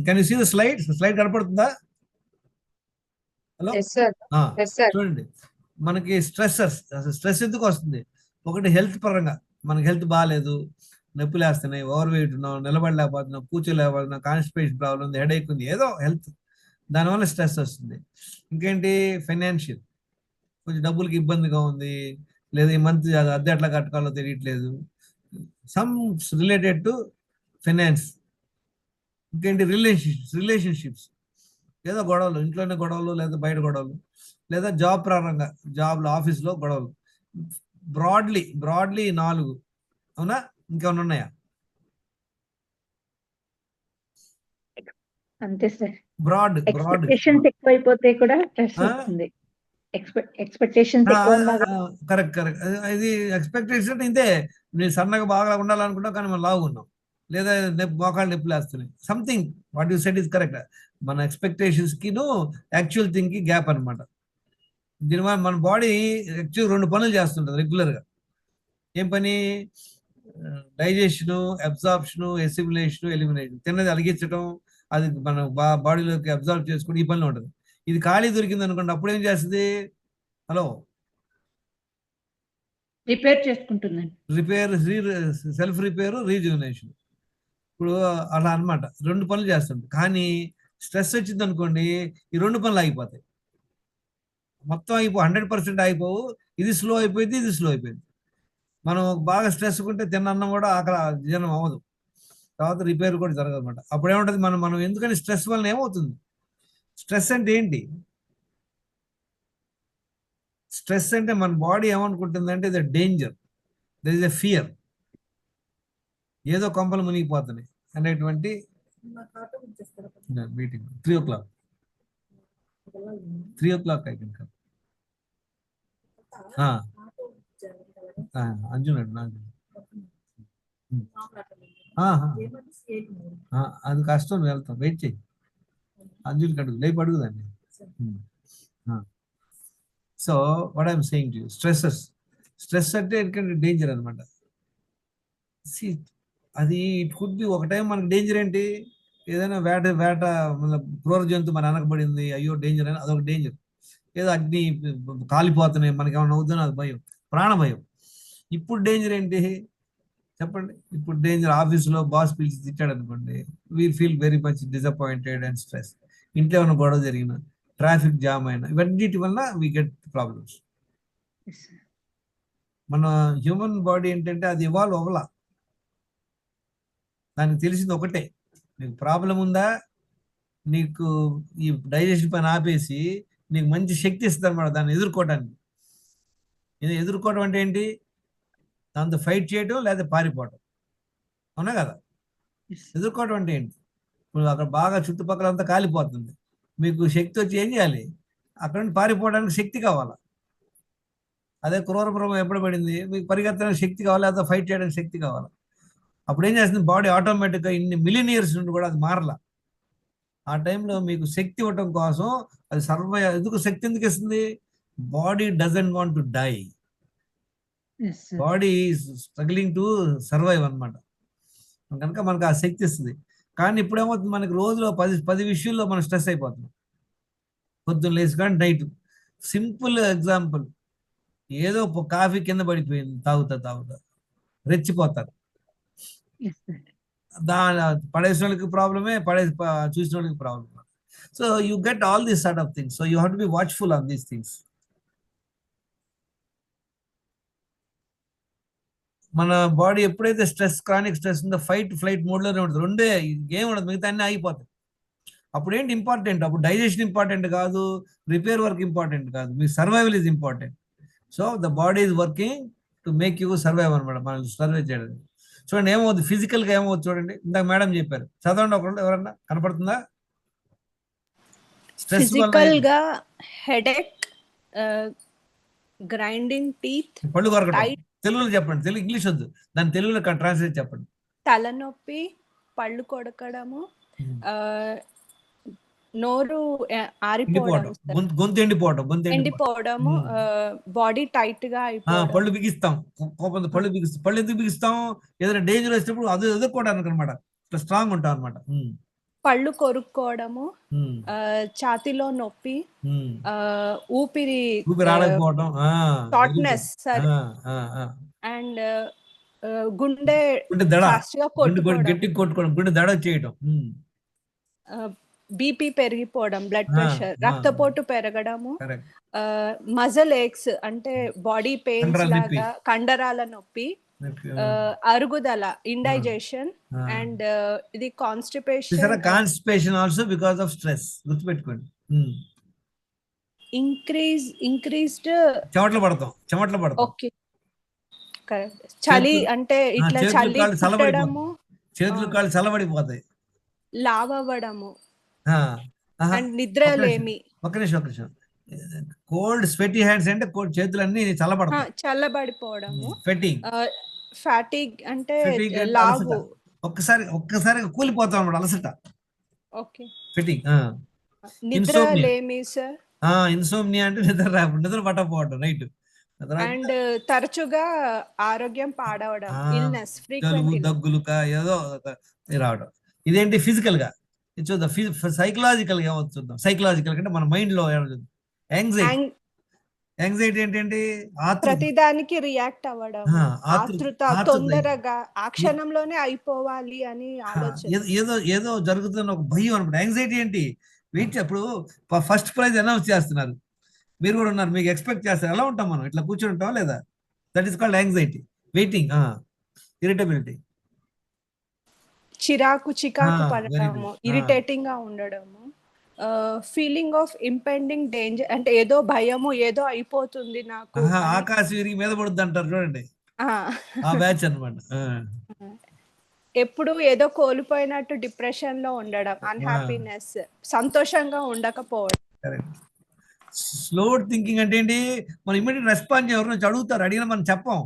Can you see the slide కనపడుతుందా? హలో, చూడండి, మనకి స్ట్రెస్ ఎందుకు వస్తుంది? ఒకటి హెల్త్ పరంగా, మనకి హెల్త్ బాగాలేదు, నొప్పులు వేస్తున్నాయి, ఓవర్ వెయిట్ ఉన్నాం, నిలబడలేకపోతున్నాం, కూర్చోలేకపోతున్నాం, కాన్స్టిపేషన్ ప్రాబ్లం ఉంది, హెడేక్ ఉంది, ఏదో హెల్త్, దానివల్ల స్ట్రెస్ వస్తుంది. ఇంకేంటి, ఫైనాన్షియల్, కొంచెం డబ్బులకి ఇబ్బందిగా ఉంది, లేదా ఈ మంత్ అద్దె ఎట్లా కట్టుకోవాలో తెలియట్లేదు, సమ్ రిలేటెడ్ టు ఫైనాన్స్. ఇంకేంటి, రిలేషన్షిప్స్, లేదా గొడవలు, ఇంట్లోనే గొడవలు, లేదా బయట గొడవలు, లేదా జాబ్ పరంగా, జాబ్లో ఆఫీస్లో గొడవలు. బ్రాడ్లీ 4. అవునా? ఇంకేమైనా ఉన్నాయా? అంతే సార్. బ్రాడ్ ఎక్స్పెక్టేషన్స్ ఎక్కువైపోతే కూడా స్ట్రెస్ వస్తుంది. ఎక్స్పెక్టేషన్స్ ఎక్కువ కరెక్ట్. ఇది ఎక్స్పెక్టేషన్ ఇంతే, నేను సన్నగా బాగా ఉండాలనుకుంటాం, కానీ మనం లావు ఉన్నాం, లేదా మోకాళ్ళు నొప్పులు వేస్తున్నాయి. Something what you said is correct. మన ఎక్స్పెక్టేషన్స్ కి యాక్చువల్ థింగ్ కి గ్యాప్ అనమాట. దీనివల్ల మన బాడీ యాక్చువల్ 2 పనులు చేస్తుంటుంది రెగ్యులర్గా. ఏం పని? Digestion, absorption, assimilation, elimination. తిన్నది అలిగించడం, అది మన బాడీలోకి అబ్జర్వ్ చేసుకుని ఈ పనిలో ఉంటుంది. ఇది ఖాళీ దొరికింది అనుకోండి, అప్పుడు ఏం చేస్తుంది? హలో, రిపేర్ చేసుకుంటుందండి. Repair, self repair, rejuvenation. ఇప్పుడు అలా అన్నమాట 2 పనులు చేస్తుంది. కానీ స్ట్రెస్ వచ్చింది అనుకోండి, ఈ 2 పనులు ఆగిపోతాయి. మొత్తం 100% ఆగిపోవు. ఇది స్లో అయిపోయింది, ఇది స్లో అయిపోయింది. మనం బాగా స్ట్రెస్ ఉంటే తిన్న అన్నం కూడా ఆకలి జీర్ణం అవ్వదు, తర్వాత రిపేర్ కూడా జరగదు అనమాట. అప్పుడు ఏముంటుంది? మనం ఎందుకని స్ట్రెస్ వలన ఏమవుతుంది? స్ట్రెస్ అంటే ఏంటి? స్ట్రెస్ అంటే మన బాడీ ఏమనుకుంటుందంటే ఇది danger, there is a fear, ఏదో కొంపలు మునిగిపోతున్నాయి అనేటువంటి meeting. 3 o'clock. 3 o'clock I can come. అంజునండి నాకు అది కష్టం, వెళ్తాం, వెయిట్ చేయి. అంజునికి అడుగు, లేపు అడుగుదండి. So what I'm saying to you, stress అంటే ఎందుకంటే డేంజర్ అనమాట. అది ఇట్ కుడ్ బి ఒక టైం మనకి డేంజర్ ఏంటి? ఏదైనా వేట క్రూర జంతువు మన అనకబడింది, అయ్యో డేంజర్ అని, అదొక డేంజర్. ఏదో అగ్ని కాలిపోతున్నాయి, మనకి ఏమైనా అవుతుందో అది భయం, ప్రాణ భయం. ఇప్పుడు డేంజర్ ఏంటి చెప్పండి? ఇప్పుడు డేంజర్ ఆఫీస్లో బాస్ పిలిచి తిట్టాడు అనుకోండి, we feel very much disappointed and stress. ఇంట్లో ఏమైనా గొడవ జరిగిన, ట్రాఫిక్ జామ్ అయినా, ఇవన్నిటి వల్ల వీ గెట్ ప్రాబ్లమ్స్. మన హ్యూమన్ బాడీ ఏంటంటే అది ఇవాల్వ్ అవ్వలా. దానికి తెలిసింది ఒకటే, నీకు ప్రాబ్లం ఉందా, నీకు ఈ డైజెషన్ పైన ఆపేసి నీకు మంచి శక్తి ఇస్తుంది అనమాట దాన్ని ఎదుర్కోవడానికి. ఇది ఎదుర్కోవడం అంటే ఏంటి? దాంతో ఫైట్ చేయడం లేదా పారిపోవడం, అవునా కదా? ఎదుర్కోవడం అంటే ఏంటి? ఇప్పుడు అక్కడ బాగా చుట్టుపక్కల అంతా కాలిపోతుంది, మీకు శక్తి వచ్చి ఏం చేయాలి? అక్కడ నుండి పారిపోవడానికి శక్తి కావాలా? అదే క్రూర మృగం ఎప్పుడు పడింది, మీకు పరిగెత్తడానికి శక్తి కావాలి, లేదా ఫైట్ చేయడానికి శక్తి కావాలి. అప్పుడు ఏం చేస్తుంది బాడీ? ఆటోమేటిక్గా ఇన్ని మిలియన్ ఇయర్స్ నుండి కూడా అది మారలా. ఆ టైంలో మీకు శక్తి ఇవ్వటం కోసం అది ఎందుకు శక్తి ఎందుకు ఇస్తుంది? Body doesn't want to die, body struggling to survive అనమాట. కనుక మనకు ఆ శక్తి ఇస్తుంది. కానీ ఇప్పుడు ఏమవుతుంది, మనకి రోజులో 10 విషయాల్లో మనం స్ట్రెస్ అయిపోతున్నాం. పొద్దున్న లేచి కానీ నైట్. సింపుల్ ఎగ్జాంపుల్, ఏదో కాఫీ కింద పడిపోయింది, తాగుతా రెచ్చిపోతారు. పడేసిన వాళ్ళకి ప్రాబ్లమే, చూసిన వాళ్ళకి problem. So you get all these sort of things. So you have to be watchful on these things. మన బాడీ ఎప్పుడైతే క్రానిక్ స్ట్రెస్ ఉందో ఫైట్ ఫ్లైట్ మోడ్లోనే ఉంటుంది. రెండే ఏం ఉండదు, మిగతా అన్నీ ఆగిపోతాయి. అప్పుడు ఏంటి ఇంపార్టెంట్? అప్పుడు డైజెషన్ ఇంపార్టెంట్ కాదు, రిపేర్ వర్క్ ఇంపార్టెంట్ కాదు, మీ survival is important. So the body is working to make you survive అనమాట, మనం సర్వైవ్ చేయడానికి. చూడండి ఏమవుతుంది ఫిజికల్గా, ఏమవుతుంది చూడండి. ఇందాక మేడం చెప్పారు, చదవండి ఒకళ్ళు, ఎవరన్నా కనపడుతుందా? స్ట్రెస్ ఫిజికల్ గా హెడేక్, గ్రైండింగ్ టీత్, పళ్ళు కొరకడం. తెలుగులో చెప్పండి, ఇంగ్లీష్ వద్దు, దాని తెలుగులో ట్రాన్స్లేట్ చెప్పండి. తలనొప్పి, పళ్ళు కొడకడము, నోరు ఆరిపోవడం, గొంతు ఎండిపోవడము, బాడీ టైట్ గా అయిపోవడం, పళ్ళు బిగిస్తాం, కోపం పళ్ళు బిగిస్తాం. పళ్ళు ఎందుకు బిగిస్తాం? ఏదైనా డేంజర్ వచ్చినప్పుడు అది ఎదుర్కోవడానికి అనమాట, స్ట్రాంగ్ ఉంటాం అనమాట. పళ్ళు కొరుక్కోవడము, ఛాతీలో నొప్పి, ఊపిరి ఆడకపోవడం, షార్ట్నెస్ అండ్ గుండె గట్టి కొట్టుకోవడం, గుండె దడ చేయడం, బీపీ పెరిగిపోవడం, బ్లడ్ ప్రెషర్, రక్తపోటు పెరగడము, మజల్ ఏక్స్ అంటే బాడీ పెయిన్స్ లాగా, కండరాల నొప్పి, అరుగుదల, ఇండైజెషన్ అండ్ ఇది constipation also because of stress. గుర్తుపెట్టుకోండి, ఇంక్రీజ్డ్ చెమటలు పడతాం. Okay, correct. చలి అంటే ఇట్లా చలి పుట్టడము, చేతులు కాళ్ళు చల్లబడిపోతాయి, లావ్ అవ్వడము అండ్ నిద్ర లేమి. ఒక నిమిషం. కోల్డ్ స్వెటీ హ్యాండ్స్ అంటే చేతులన్నీ చల్లబడిపోవడము. ఫాటిగ్ అంటే లావు, ఒక్కసారి కూలిపోతాం అన్నమాట, అలసట. ఓకే. ఫెటిగ్, నిద్ర లేమి సార్. ఇన్సోమ్నియా అంటే నిద్ర పట్టకపోవడం, రైట్. అండ్ తరచుగా ఆరోగ్యం పాడవడం, ఇల్నెస్, జలుబు, ఫ్రీక్వెంట్ దగ్గులు ఏదో రావడం. ఇదేంటి ఫిజికల్ గా చూద్దాం. సైకలాజికల్ గా చూద్దాం. సైకలాజికల్ అంటే మన మైండ్ లో యాంగ్జైటీ. యాంగ్జైటీ ఏంటంటే ప్రతిదానికి రియాక్ట్ అవ్వడం, ఆతృత, తొందరగా ఆ క్షణంలోనే అయిపోవాలి అని ఆలోచన, ఏదో ఏదో జరుగుతున్న ఒక భయం అనమాట. యాంగ్జైటీ ఏంటి, వెయిట్. అప్పుడు ఫస్ట్ ప్రైజ్ అనౌన్స్ చేస్తున్నారు, మీరు కూడా ఉన్నారు, మీకు ఎక్స్పెక్ట్ చేస్తారు. ఎలా ఉంటాం మనం, ఇట్లా కూర్చొని ఉంటాం లేదా? That is called anxiety. Waiting, irritability, చికాకు పడడము, ఇరిటేటింగ్ గా ఉండడము, ఫీలింగ్ ఆఫ్ ఇంపెండింగ్ డేంజర్, అంటే ఏదో భయము, ఏదో అయిపోతుంది నాకు, ఆకాశం విరిగి మీద పడుద్ది అంటారు చూడండి, ఆ బ్యాచ్ అన్నమాట. ఎప్పుడు ఏదో కోల్పోయినట్టు డిప్రెషన్ లో ఉండడం, అన్హ్యాపీనెస్, సంతోషంగా ఉండకపోవడం. స్లో థింకింగ్ అంటే ఏంటి, మనం ఇమీడియట్ రెస్పాన్స్ ఎవరు అడుగుతారు, అడిగినా మనం చెప్పం,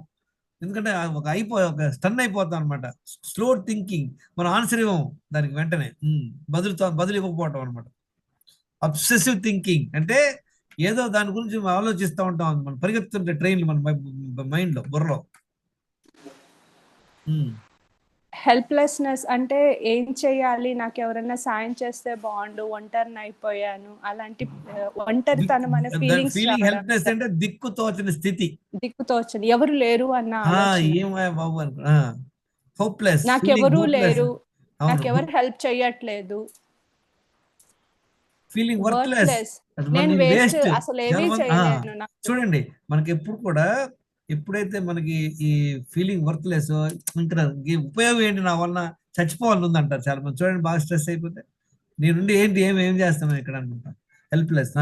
ఎందుకంటే ఒక స్టన్ అయిపోతాం అనమాట. స్లో థింకింగ్, మనం ఆన్సర్ ఇవ్వం దానికి వెంటనే, బదులు ఇవ్వకపోవటం అనమాట. అబ్సెసివ్ థింకింగ్ అంటే ఏదో దాని గురించి ఆలోచిస్తూ ఉంటాం, మనం పరిగెత్తుంటే ట్రైన్లు మన మైండ్ లో, బుర్రలో. హెల్ప్లెస్నెస్ అంటే ఏం చేయాలి, నాకు ఎవరైనా సాయం చేస్తే బాగుండు, ఒంటరిని అయిపోయాను, అలాంటి ఒంటరితనం అనే ఫీలింగ్స్. హెల్ప్లెస్ అంటే దిక్కు తోచని స్థితి, దిక్కు తోచని, ఎవరు లేరు అన్న ఏమయ్యా బాబు అనుకో. హోప్లెస్, నాకెవరూ లేరు, నాకెవరు హెల్ప్ చేయట్లేదు, ఫీలింగ్ వర్త్లెస్, నేను వేస్ట్, అసలు ఏమీ చేయలేను. చూడండి, మనకి ఎప్పుడు కూడా ఎప్పుడైతే మనకి ఈ ఫీలింగ్ వర్త్లెస్, ఇంకా ఉపయోగం ఏంటి, నా వలన చచ్చిపోవాలి ఉంది అంటారు చాలా మంది. చూడండి, బాగా స్ట్రెస్ అయిపోతే నేనుండి ఏంటి ఏం చేస్తాను ఇక్కడ అనుకుంటా. Helpless,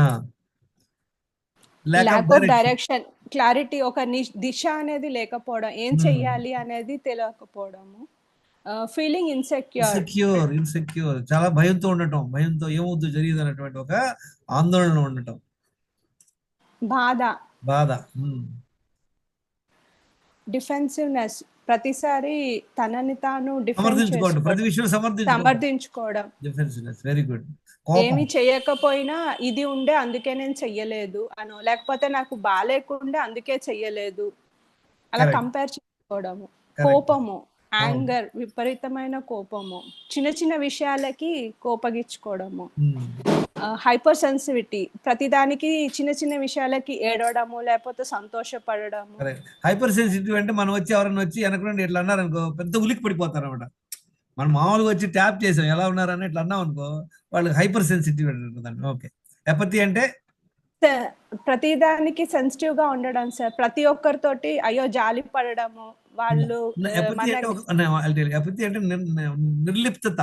lack of direction, clarity, ఒక దిశ అనేది లేకపోవడం, ఏం చెయ్యాలి అనేది తెలియకపోవడము. ఫీలింగ్ ఇన్సెక్యూర్, చాలా భయంతో ఉండటం, భయంతో ఏమవుతుందో జరిగింది అన్నటువంటి ఒక ఆందోళన ఉండటం. బాధ, డిఫెన్సివ్నెస్, ప్రతిసారి తనని తాను ప్రతి విషయం సమర్థించుకోవడం. డిఫెన్సివ్నెస్, వెరీ గుడ్. ఏమి చేయకపోయినా ఇది ఉండే అందుకే నేను చెయ్యలేదు అనో, లేకపోతే నాకు బాలేకుండే అందుకే చెయ్యలేదు, అలా కంపేర్ చేసుకోవడము. కోపము, యాంగర్, విపరీతమైన కోపము, చిన్న చిన్న విషయాలకి కోపగించుకోవడము. హైపర్ సెన్సిటివిటీ, ప్రతిదానికి చిన్న చిన్న విషయాలకి ఏడవడము, లేకపోతే సంతోషపడడము. హైపర్ సెన్సిటివ్ అంటే మనం వచ్చి ఎవరైనా వచ్చి వెనక ఇట్లా అన్నారు అనుకో, పెద్ద ఉలికి పడిపోతారు అనమాట. మనం మామూలుగా వచ్చి ట్యాప్ చేసాం, ఎలా ఉన్నారని ఇట్లా అన్నాం అనుకో, వాళ్ళకి హైపర్ సెన్సిటివ్ అంటుందండి. ఓకే. ఎపతి అంటే ప్రతిదానికి సెన్సిటివ్ గా ఉండడం సార్, ప్రతి ఒక్కరితోటి అయ్యో జాలి పడడము, వాళ్ళు. ఎపతి అంటే నిర్లిప్తత,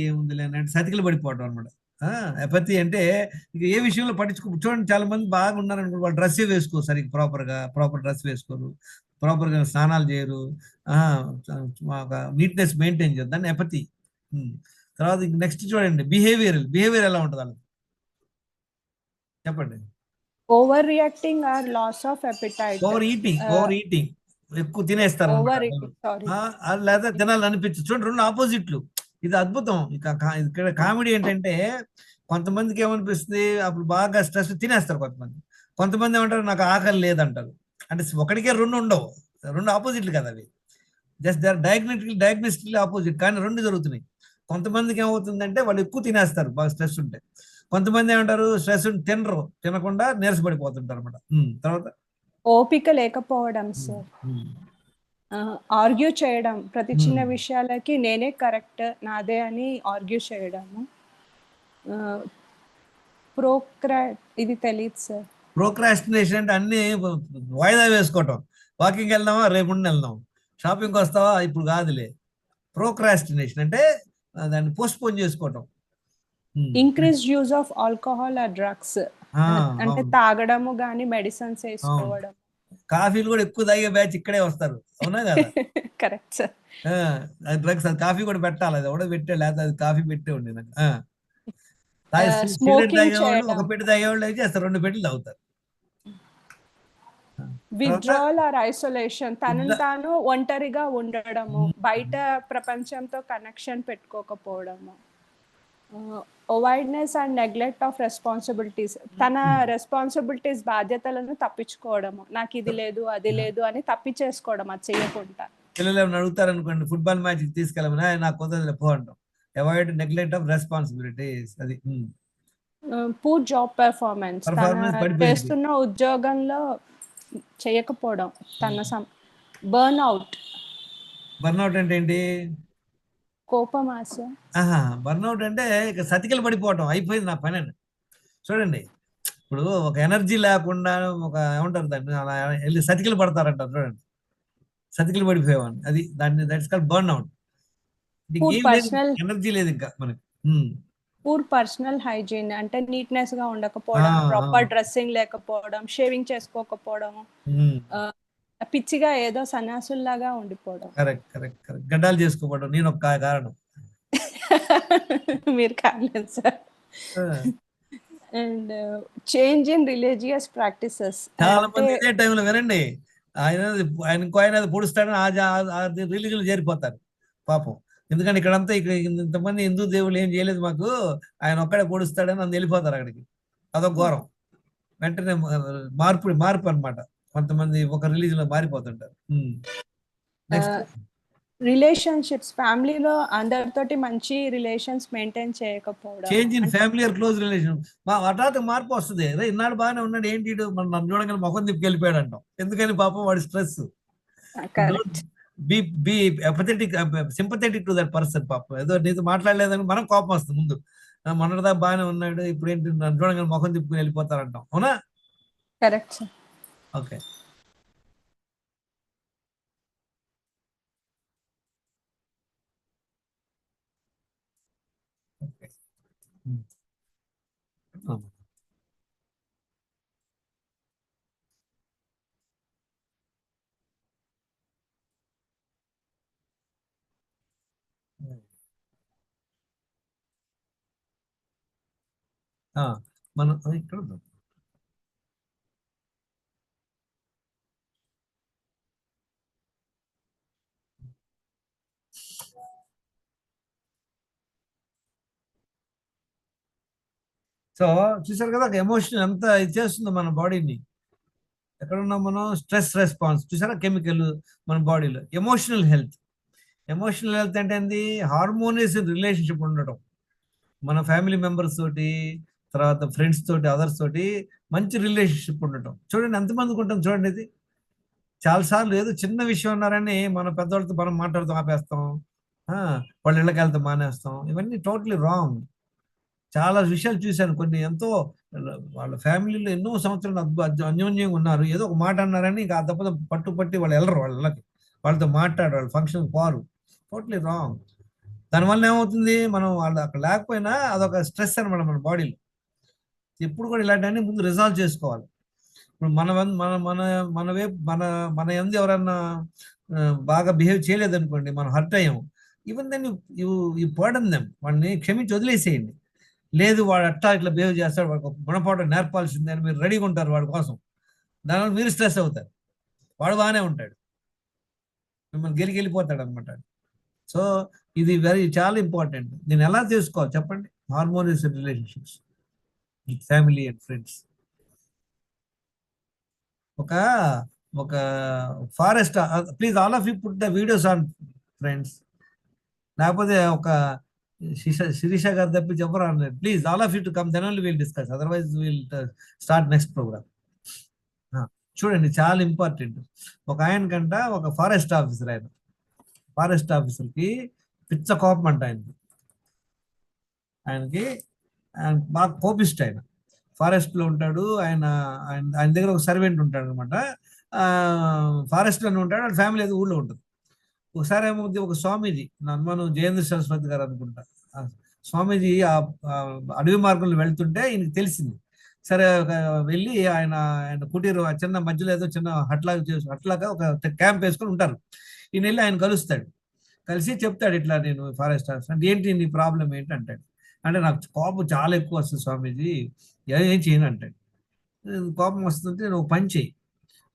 ఏముందిలే అంటే సతికిలు పడిపోవడం అనమాట. ఎపతి అంటే ఇక ఏ విషయంలో చూడండి, చాలా మంది బాగా ఉన్నారు అనుకో, వాళ్ళు డ్రెస్ వేసుకోరు సరిగ్గా, ప్రాపర్ డ్రెస్ వేసుకోరు, ప్రాపర్గా స్నానాలు చేయరు, నీట్నెస్ మెయింటైన్ చేయరు, దాన్ని ఎపతి. తర్వాత నెక్స్ట్ చూడండి, బిహేవియర్ ఎలా ఉంటుంది అలా చెప్పండి. Over reacting or loss of appetite, over eating, ఎక్కువ తినేస్తారు, లేదా తినాలని అనిపించదు. చూడండి, రెండు ఆపోజిట్లు. ఇది అద్భుతం. ఇక్కడ కామెడీ ఏంటంటే, కొంతమందికి ఏమనిపిస్తుంది, అప్పుడు బాగా స్ట్రెస్ తినేస్తారు కొంతమంది ఏమంటారు, నాకు ఆకలి లేదంటారు. అంటే ఒకటికే రెండు ఉండవు, రెండు ఆపోజిట్లు కదా అవి. జస్ట్ దే ఆర్ డయాగ్నోస్టికల్లీ ఆపోజిట్, కానీ రెండు జరుగుతున్నాయి. కొంతమందికి ఏమవుతుందంటే, వాళ్ళు ఎక్కువ తినేస్తారు బాగా స్ట్రెస్ ఉంటే. కొంతమంది ఏమంటారు, స్ట్రెస్ తినకుండా నీరసపడిపోతుంటారు అనమాట. తర్వాత ఓపిక లేకపోవడం సార్, ఆర్గ్యూ చేయడం, ప్రతి చిన్న విషయాలకి నేనే కరెక్ట్, నాదే అని ఆర్గ్యూ చేయడము. ఇది తెలియదు సార్. ప్రోక్రాస్టినేషన్ అంటే అన్ని వాయిదా వేసుకోవటం. వాకింగ్ వెళ్దామా, రేపు వెళ్దాం, షాపింగ్కి వస్తావా, ఇప్పుడు కాదులే. ప్రోక్రాస్టినేషన్ అంటే దాన్ని పోస్ట్పోన్ చేసుకోవటం. Increase use of alcohol or drugs, అంటే తాగడము గానీ మెడిసిన్స్ వేసుకోవడం. కాఫీలు కూడా ఎక్కువ తాగే బ్యాచ్ ఇక్కడే వస్తారు, అవునా కదా? Correct sir. డ్రగ్స్, అది కాఫీ కూడా పెట్టాలి, అది ఎవడో పెట్టే, లేదా అది కాఫీ పెట్టే ఉండే నాకు. స్మోకింగ్ తాగేవాళ్ళు ఒక పెట్టి తాగేవాళ్ళు అయితే చేస్తారు, 2 పెట్టెలు తాగుతారు. విత్డ్రావల్ ఆర్ ఐసోలేషన్, తనను తాను ఒంటరిగా ఉండడము, బయట ప్రపంచంతో కనెక్షన్ పెట్టుకోకపోవడము. Avoidance and neglect of responsibilities. తన రెస్పాన్సిబిలిటీస్ బాధ్యతలను తప్పించుకోవడము, నాకు ఇది లేదు అది లేదు అని తప్పించేసుకోవడం అది చేయకుండా. పిల్లలు ఏమైనా అడుగుతారు అనుకోండి, ఫుట్బాల్ మ్యాచ్ తీసుకెళ్ళమని, నాకు కుదరదు పో అంటాం. Avoid neglect of responsibilities. అది పూర్ జాబ్ పెర్ఫార్మెన్స్, Performance తన పడిపోయింది. చేస్తున్న ఉద్యోగంలో చేయకపోవడం, తన బర్న్ అవుట్, బర్న్అవుట్ అంటే ఏంటి? కోపం, ఆశ. బర్న్అవుట్ అంటే ఇక సతికిలు పడిపోవటం, అయిపోయింది నా పని అని. చూడండి, ఇప్పుడు ఒక ఎనర్జీ లేకుండా ఒక ఏమంటారు దాన్ని, అలా వెళ్ళి సతికిలు పడతారంటారు చూడండి, సతికిలు పడిపోయేవాడిని. అది దాన్ని that's called burn out. Energy లేదు ఇంకా మనకి. పూర్ పర్సనల్ హైజీన్ అంటే నీట్నెస్ గా ఉండకపోవడం, ప్రాపర్ డ్రెస్సింగ్ లేకపోవడం, షేవింగ్ చేసుకోకపోవడం, పిచ్చిగా ఏదో సన్యాసుల్లాగా ఉండిపోవడం. Correct correct correct. గడ్డాలు చేసుకోవడం నేను ఒక కారణం. మీరు కాలేదు sir. And change in religious practices. చాలా మంది ఇదే టైంలో వినండి, ఆయన పొడుస్తాడని రిలీజన్ చేరిపోతారు పాపం. ఎందుకంటే ఇక్కడంతా ఇంతమంది హిందూ దేవుళ్ళు ఏం చేయలేదు మాకు, ఆయన ఒక్కడే పొడుస్తాడని అందు వెళ్ళిపోతారు అక్కడికి. అదొక ఘోరం. వెంటనే మార్పు అన్నమాట. కొంతమంది ఒక రిలీజన్ లో మారిపోతుంటారు. నెక్స్ట్ రిలేషన్షిప్స్, ఫ్యామిలీలో అందరితోటి మంచి రిలేషన్స్ మెయింటైన్ చేయకపోవడం. Change in family or close relation. హఠాత్ మార్పు వస్తుంది. అరే ఇన్నాడు బాగానే ఉన్నాడు, ఏంటి మనం నన్ను చూడగానే ముఖం తిప్పి వెళ్ళిపోయాడు అంటాం. ఎందుకని? పాపం వాడి stress. Be sympathetic to that person. పాపం ఏదో నీతో మాట్లాడలేదని మనం కోపం వస్తుంది ముందు. మొన్నటిదా బాగానే ఉన్నాడు, ఇప్పుడు ఏంటి నన్ను చూడగానే ముఖం తిప్పుకుని వెళ్ళిపోతారంటాం. అవునా? Correct sir. ఓకే. మనం ఇక్కడ ఉందాం. సో చూసారు కదా, ఎమోషన్ ఎంత ఇది చేస్తుందో మన బాడీని. ఎక్కడ ఉన్నాం మనం? Stress response. చూసారా కెమికల్ మన బాడీలో. ఎమోషనల్ హెల్త్ అంటే ఏంది? హార్మోనియస్ రిలేషన్షిప్ ఉండటం, మన ఫ్యామిలీ మెంబర్స్ తోటి, తర్వాత ఫ్రెండ్స్ తోటి, అదర్స్ తోటి మంచి రిలేషన్షిప్ ఉండటం. చూడండి ఎంతమందికి ఉంటాం చూడండి. ఇది చాలాసార్లు ఏదో చిన్న విషయం ఉన్నారని మన పెద్దవాళ్ళతో మనం మాట్లాడుతూ ఆపేస్తాం, వాళ్ళ ఇళ్ళకి వెళ్తాం మానేస్తాం. ఇవన్నీ టోటలీ రాంగ్. చాలా విషయాలు చూశాను. కొన్ని ఎంతో వాళ్ళ ఫ్యామిలీలో ఎన్నో సంవత్సరాలు అన్యోన్యంగా ఉన్నారు, ఏదో ఒక మాట అన్నారని ఇంకా దెబ్బతో పట్టుపట్టి వాళ్ళు వెళ్ళరు వాళ్ళకి, వాళ్ళతో మాట్లాడు, వాళ్ళ ఫంక్షన్ పోరు. Totally wrong. దానివల్ల ఏమవుతుంది? మనం వాళ్ళు అక్కడ లేకపోయినా అదొక స్ట్రెస్ అనమాట మన బాడీలో. ఎప్పుడు కూడా ఇలాంటివన్నీ ముందు రిజాల్వ్ చేసుకోవాలి. ఇప్పుడు మన వైపు మన ఎందు ఎవరన్నా బాగా బిహేవ్ చేయలేదనుకోండి, మనం హర్ట్ అయ్యాము. ఈవెన్ దెన్ యూ పర్డన్ దెమ్, వాడిని క్షమించి వదిలేసేయండి. లేదు వాడు అట్టా ఇట్లా బిహేవ్ చేస్తాడు, వాడికి గుణపాఠం నేర్పాల్సిందే అని మీరు రెడీగా ఉంటారు వాడి కోసం. దానివల్ల మీరు స్ట్రెస్ అవుతారు, వాడు బాగానే ఉంటాడు, మిమ్మల్ని వెళ్ళిపోతాడు అనమాట. సో ఇది చాలా ఇంపార్టెంట్. నేను ఎలా చేసుకోవాలి చెప్పండి? Harmonious relationships with family and friends. ఒక forest, please all of you put the videos on friends. లేకపోతే ఒక శిరీష గారు తప్పించి ఎవరు అనలేదు. Please all of you to come, then only will discuss, otherwise will start next program. చూడండి చాలా important. ఒక ఆయన కంట ఒక ఫారెస్ట్ ఆఫీసర్, ఆయన ఫారెస్ట్ ఆఫీసర్కి పిచ్చ కోపం అంట. ఆయనకి బాగా కోపిస్ట్. ఆయన ఫారెస్ట్ లో ఉంటాడు. ఆయన దగ్గర ఒక సర్వెంట్ ఉంటాడు అనమాట. ఫారెస్ట్ లోనే ఉంటాడు, వాళ్ళ ఫ్యామిలీ అయితే ఊళ్ళో ఉంటుంది. ఒకసారి ఏమవుతుంది, ఒక స్వామీజీ, నా అనుమానం జయేంద్ర సరస్వతి గారు అనుకుంటా, స్వామీజీ ఆ అడవి మార్గంలో వెళ్తుంటే ఈయనకి తెలిసింది. సరే వెళ్ళి ఆయన కుటీరు చిన్న మధ్యలో ఏదో చిన్న హట్లాగా ఒక క్యాంప్ వేసుకొని ఉంటారు. ఈయన వెళ్ళి ఆయన కలుస్తాడు. కలిసి చెప్తాడు, ఇట్లా నేను ఫారెస్ట్ ఆఫీసర్. అంటే ఏంటి నీ ప్రాబ్లం ఏంటి అంటాడు. అంటే నాకు కోపం చాలా ఎక్కువ వస్తుంది స్వామీజీ, ఏం చేయను అంటాడు. కోపం వస్తుంటే నువ్వు పని చేయి,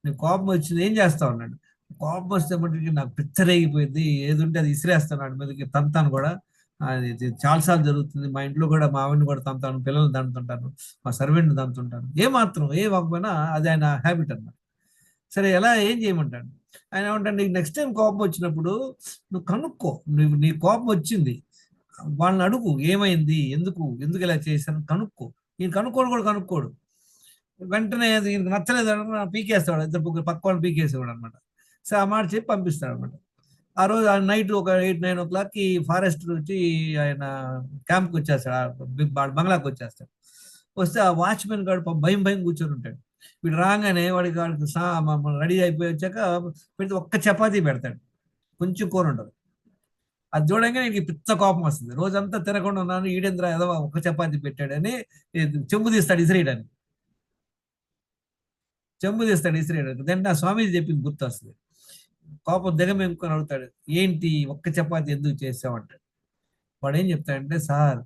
నేను కోపం వచ్చింది ఏం చేస్తావు అన్నాడు. కోపం వస్తే మటుకి నాకు పిచ్చరేగిపోయింది, ఏది ఉంటే అది ఇసిరేస్తాను వాడి మీదకి, తంతాను కూడా. అది చాలాసార్లు జరుగుతుంది. మా ఇంట్లో కూడా మా ఆవిడని కూడా తంతాను, పిల్లల్ని తంతుంటాను, మా సర్వెంట్ని తంతుంటాను. ఏమాత్రం ఏ అవ్వకపోయినా అది ఆయన హ్యాబిట్ అన్నమాట. సరే ఎలా ఏం చేయమంటాడు ఆయన? ఏమంటాడు, నీకు నెక్స్ట్ టైం కోపం వచ్చినప్పుడు నువ్వు కనుక్కో, నీ కోపం వచ్చింది, వాళ్ళని అడుగు ఏమైంది, ఎందుకు ఇలా చేశాను కనుక్కో. ఈయన కనుక్కోడు కూడా కనుక్కోడు, వెంటనే ఈయనకు నచ్చలేదు పీకేస్తాడు, ఇద్దరు పక్క వాళ్ళు పీకేసేవాడు అనమాట. సో ఆ మాట చెప్పి పంపిస్తాడు అనమాట. ఆ రోజు నైట్ ఒక 8-9 o'clockకి ఫారెస్ట్ వచ్చి ఆయన క్యాంప్కి వచ్చేస్తాడు, బంగ్లాకి వచ్చేస్తాడు. వస్తే ఆ వాచ్మెన్ గాడు భయం కూర్చొని ఉంటాడు. వీడు రాగానే వాడికి రెడీ అయిపోయి వచ్చాక పెడితే ఒక్క చపాతీ పెడతాడు, కొంచెం కూర ఉండదు. అది చూడంగా నీకు పిచ్చ కోపం వస్తుంది. రోజంతా తినకుండా ఉన్నాను, ఈడేంద్ర ఏదో ఒక్క చపాతీ పెట్టాడని చెంబు తీస్తాడు ఇసిరేయడానికి. దెన్ నా స్వామీజీ చెప్పింది గుర్తు వస్తుంది. కోపం దిగమెంకొని అడుగుతాడు, ఏంటి ఒక్క చపాతీ ఎందుకు చేసావంటాడు. వాడు ఏం చెప్తాడంటే, సార్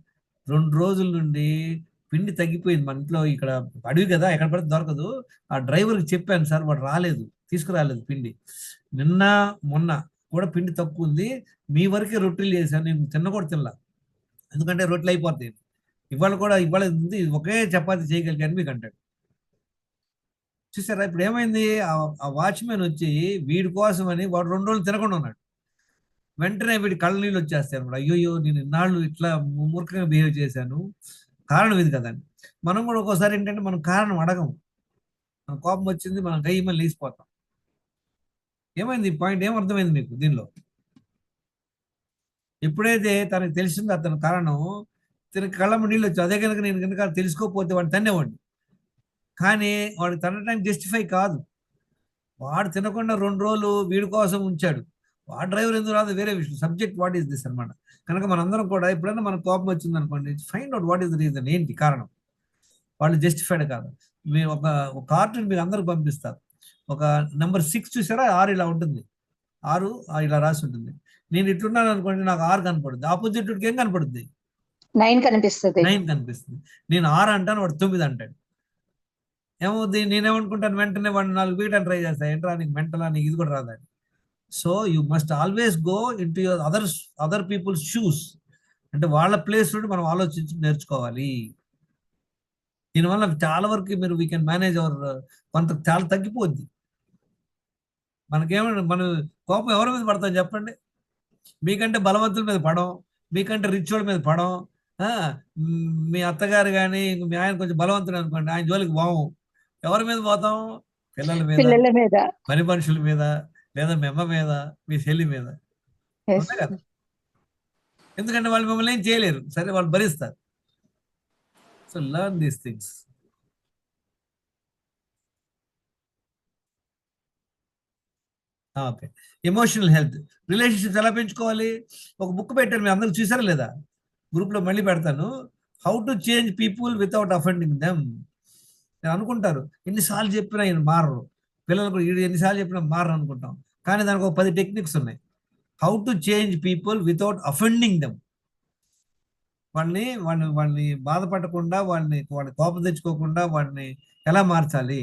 2 రోజుల నుండి పిండి తగ్గిపోయింది మన ఇంట్లో, ఇక్కడ అడవి కదా ఎక్కడ పడితే దొరకదు, ఆ డ్రైవర్కి చెప్పాను సార్, వాడు తీసుకురాలేదు పిండి. నిన్న మొన్న కూడా పిండి తక్కువ ఉంది, మీ వరకే రొట్టెలు చేశాను, నేను తినలా, ఎందుకంటే రొట్టెలు అయిపోతాయి. ఇవాళ ఉంది, ఒకే చపాతీ చేయగలిగాను మీకు అంటాడు. చూసారా ఇప్పుడు ఏమైంది? ఆ వాచ్మెన్ వచ్చి వీడి కోసం అని వాడు 2 రోజులు తినకుండా ఉన్నాడు. వెంటనే వీడి కళ్ళ నీళ్ళు వచ్చేస్తాయి అనమాట. అయ్యోయ్యో, నేను ఇన్నాళ్ళు ఇట్లా మూర్ఖంగా బిహేవ్ చేశాను, కారణం ఇది కదండి. మనం కూడా ఒక్కోసారి ఏంటంటే మనం కారణం అడగము, మన కోపం వచ్చింది మనం గయ్యమని లేచిపోతాం. ఏమైంది పాయింట్, ఏమర్థమైంది మీకు దీనిలో? ఎప్పుడైతే తనకు తెలిసిందో అతని కారణం, తనకి కళ్ళమ్మ నీళ్ళు వచ్చి, అదే కనుక నేను కనుక తెలుసుకోకపోతే వాడిని తన్నేవాడిని. కానీ వాడు తినడానికి జస్టిఫై కాదు, వాడు తినకుండా 2 రోజులు వీడి కోసం ఉంచాడు. వాడు డ్రైవర్ ఎందుకు రాదు వేరే విషయం, సబ్జెక్ట్ వాట్ ఈస్ దిస్ అనమాట. కనుక మనందరం కూడా ఎప్పుడైనా మనకు కోపం వచ్చింది అనుకోండి, find out what is the reason, ఏంటి కారణం. వాళ్ళు జస్టిఫైడ్ కాదు. మీరు ఒక కార్టూన్ మీకు అందరికి పంపిస్తారు, ఒక నెంబర్ 6 చూసారా, 6 ఇలా ఉంటుంది, 6 ఇలా రాసి ఉంటుంది. నేను ఇట్లున్నాను అనుకోండి, నాకు 6 కనపడుతుంది, ఆపోజిట్ ఏం కనపడుతుంది, 9 కనిపిస్తుంది. 9 కనిపిస్తుంది. నేను 6 అంటాను, వాడు 9 అంటాడు. ఏమవుద్ది, నేనేమనుకుంటాను, వెంటనే వాడిని 4 వీయడానికి ట్రై చేస్తాను, ఏంట్రా నీకు మెంటలా, నీకు ఇది కూడా రాదని. So you must always go into your other people's shoes, అంటే వాళ్ళ ప్లేస్ నుండి మనం ఆలోచించి నేర్చుకోవాలి. దీనివల్ల చాలా వరకు వీ కెన్ మేనేజ్ అవర్, కొంత చాలా తగ్గిపోద్ది. మనకేమంటే మన కోపం ఎవరి మీద పడతాం చెప్పండి? మీకంటే బలవంతుల మీద పడం, మీకంటే రిచ్ వాళ్ళ మీద పడం. మీ అత్తగారు కానీ మీ ఆయన కొంచెం బలవంతుడు అనుకోండి, ఆయన జోలికి పోము. ఎవరి మీద పోతాం? పిల్లల మీద, పని మనుషుల మీద, లేదా మీ అమ్మ మీద, మీ చెల్లి మీద. కదా, ఎందుకంటే వాళ్ళు మిమ్మల్ని ఏం చేయలేరు, సరే వాళ్ళు భరిస్తారు. So learn these things. Okay, emotional health, relationships ఎలా పెంచుకోవాలి? ఒక బుక్ పెట్టాను, మీరు అందరూ చూసారా లేదా? గ్రూప్లో మళ్ళీ పెడతాను, how to change people without offending them. నేను అనుకుంటారు ఎన్నిసార్లు చెప్పినా ఈయన మారరు, పిల్లలు కూడా ఎన్నిసార్లు చెప్పినా మారరు అనుకుంటాం, కానీ దానికి ఒక 10 టెక్నిక్స్ ఉన్నాయి. How to change people without offending them. వాళ్ళని బాధపడకుండా, వాళ్ళని కోపం తెచ్చుకోకుండా వాడిని ఎలా మార్చాలి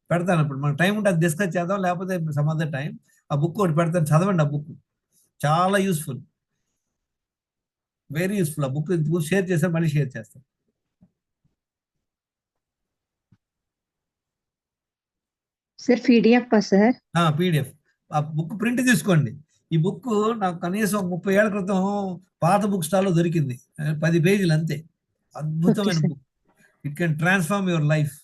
పెడతాను. ఇప్పుడు మనకు టైం ఉంటే అది డిస్కస్ చేద్దాం, లేకపోతే సమ్ అదర్ టైం. ఆ బుక్ ఒకటి పెడతాను, చదవండి. ఆ బుక్ చాలా యూస్ఫుల్, వెరీ యూస్ఫుల్. ఆ బుక్ షేర్ చేస్తాను, మళ్ళీ షేర్ చేస్తాను. Sir PDF sir? పీడిఎఫ్. ఆ బుక్ ప్రింట్ తీసుకోండి. ఈ బుక్ నాకు కనీసం 30 ఏళ్ల క్రితం పాత బుక్ స్టాల్లో దొరికింది, 10 పేజీలు అంతే. అద్భుతమైన book, it can transform your life.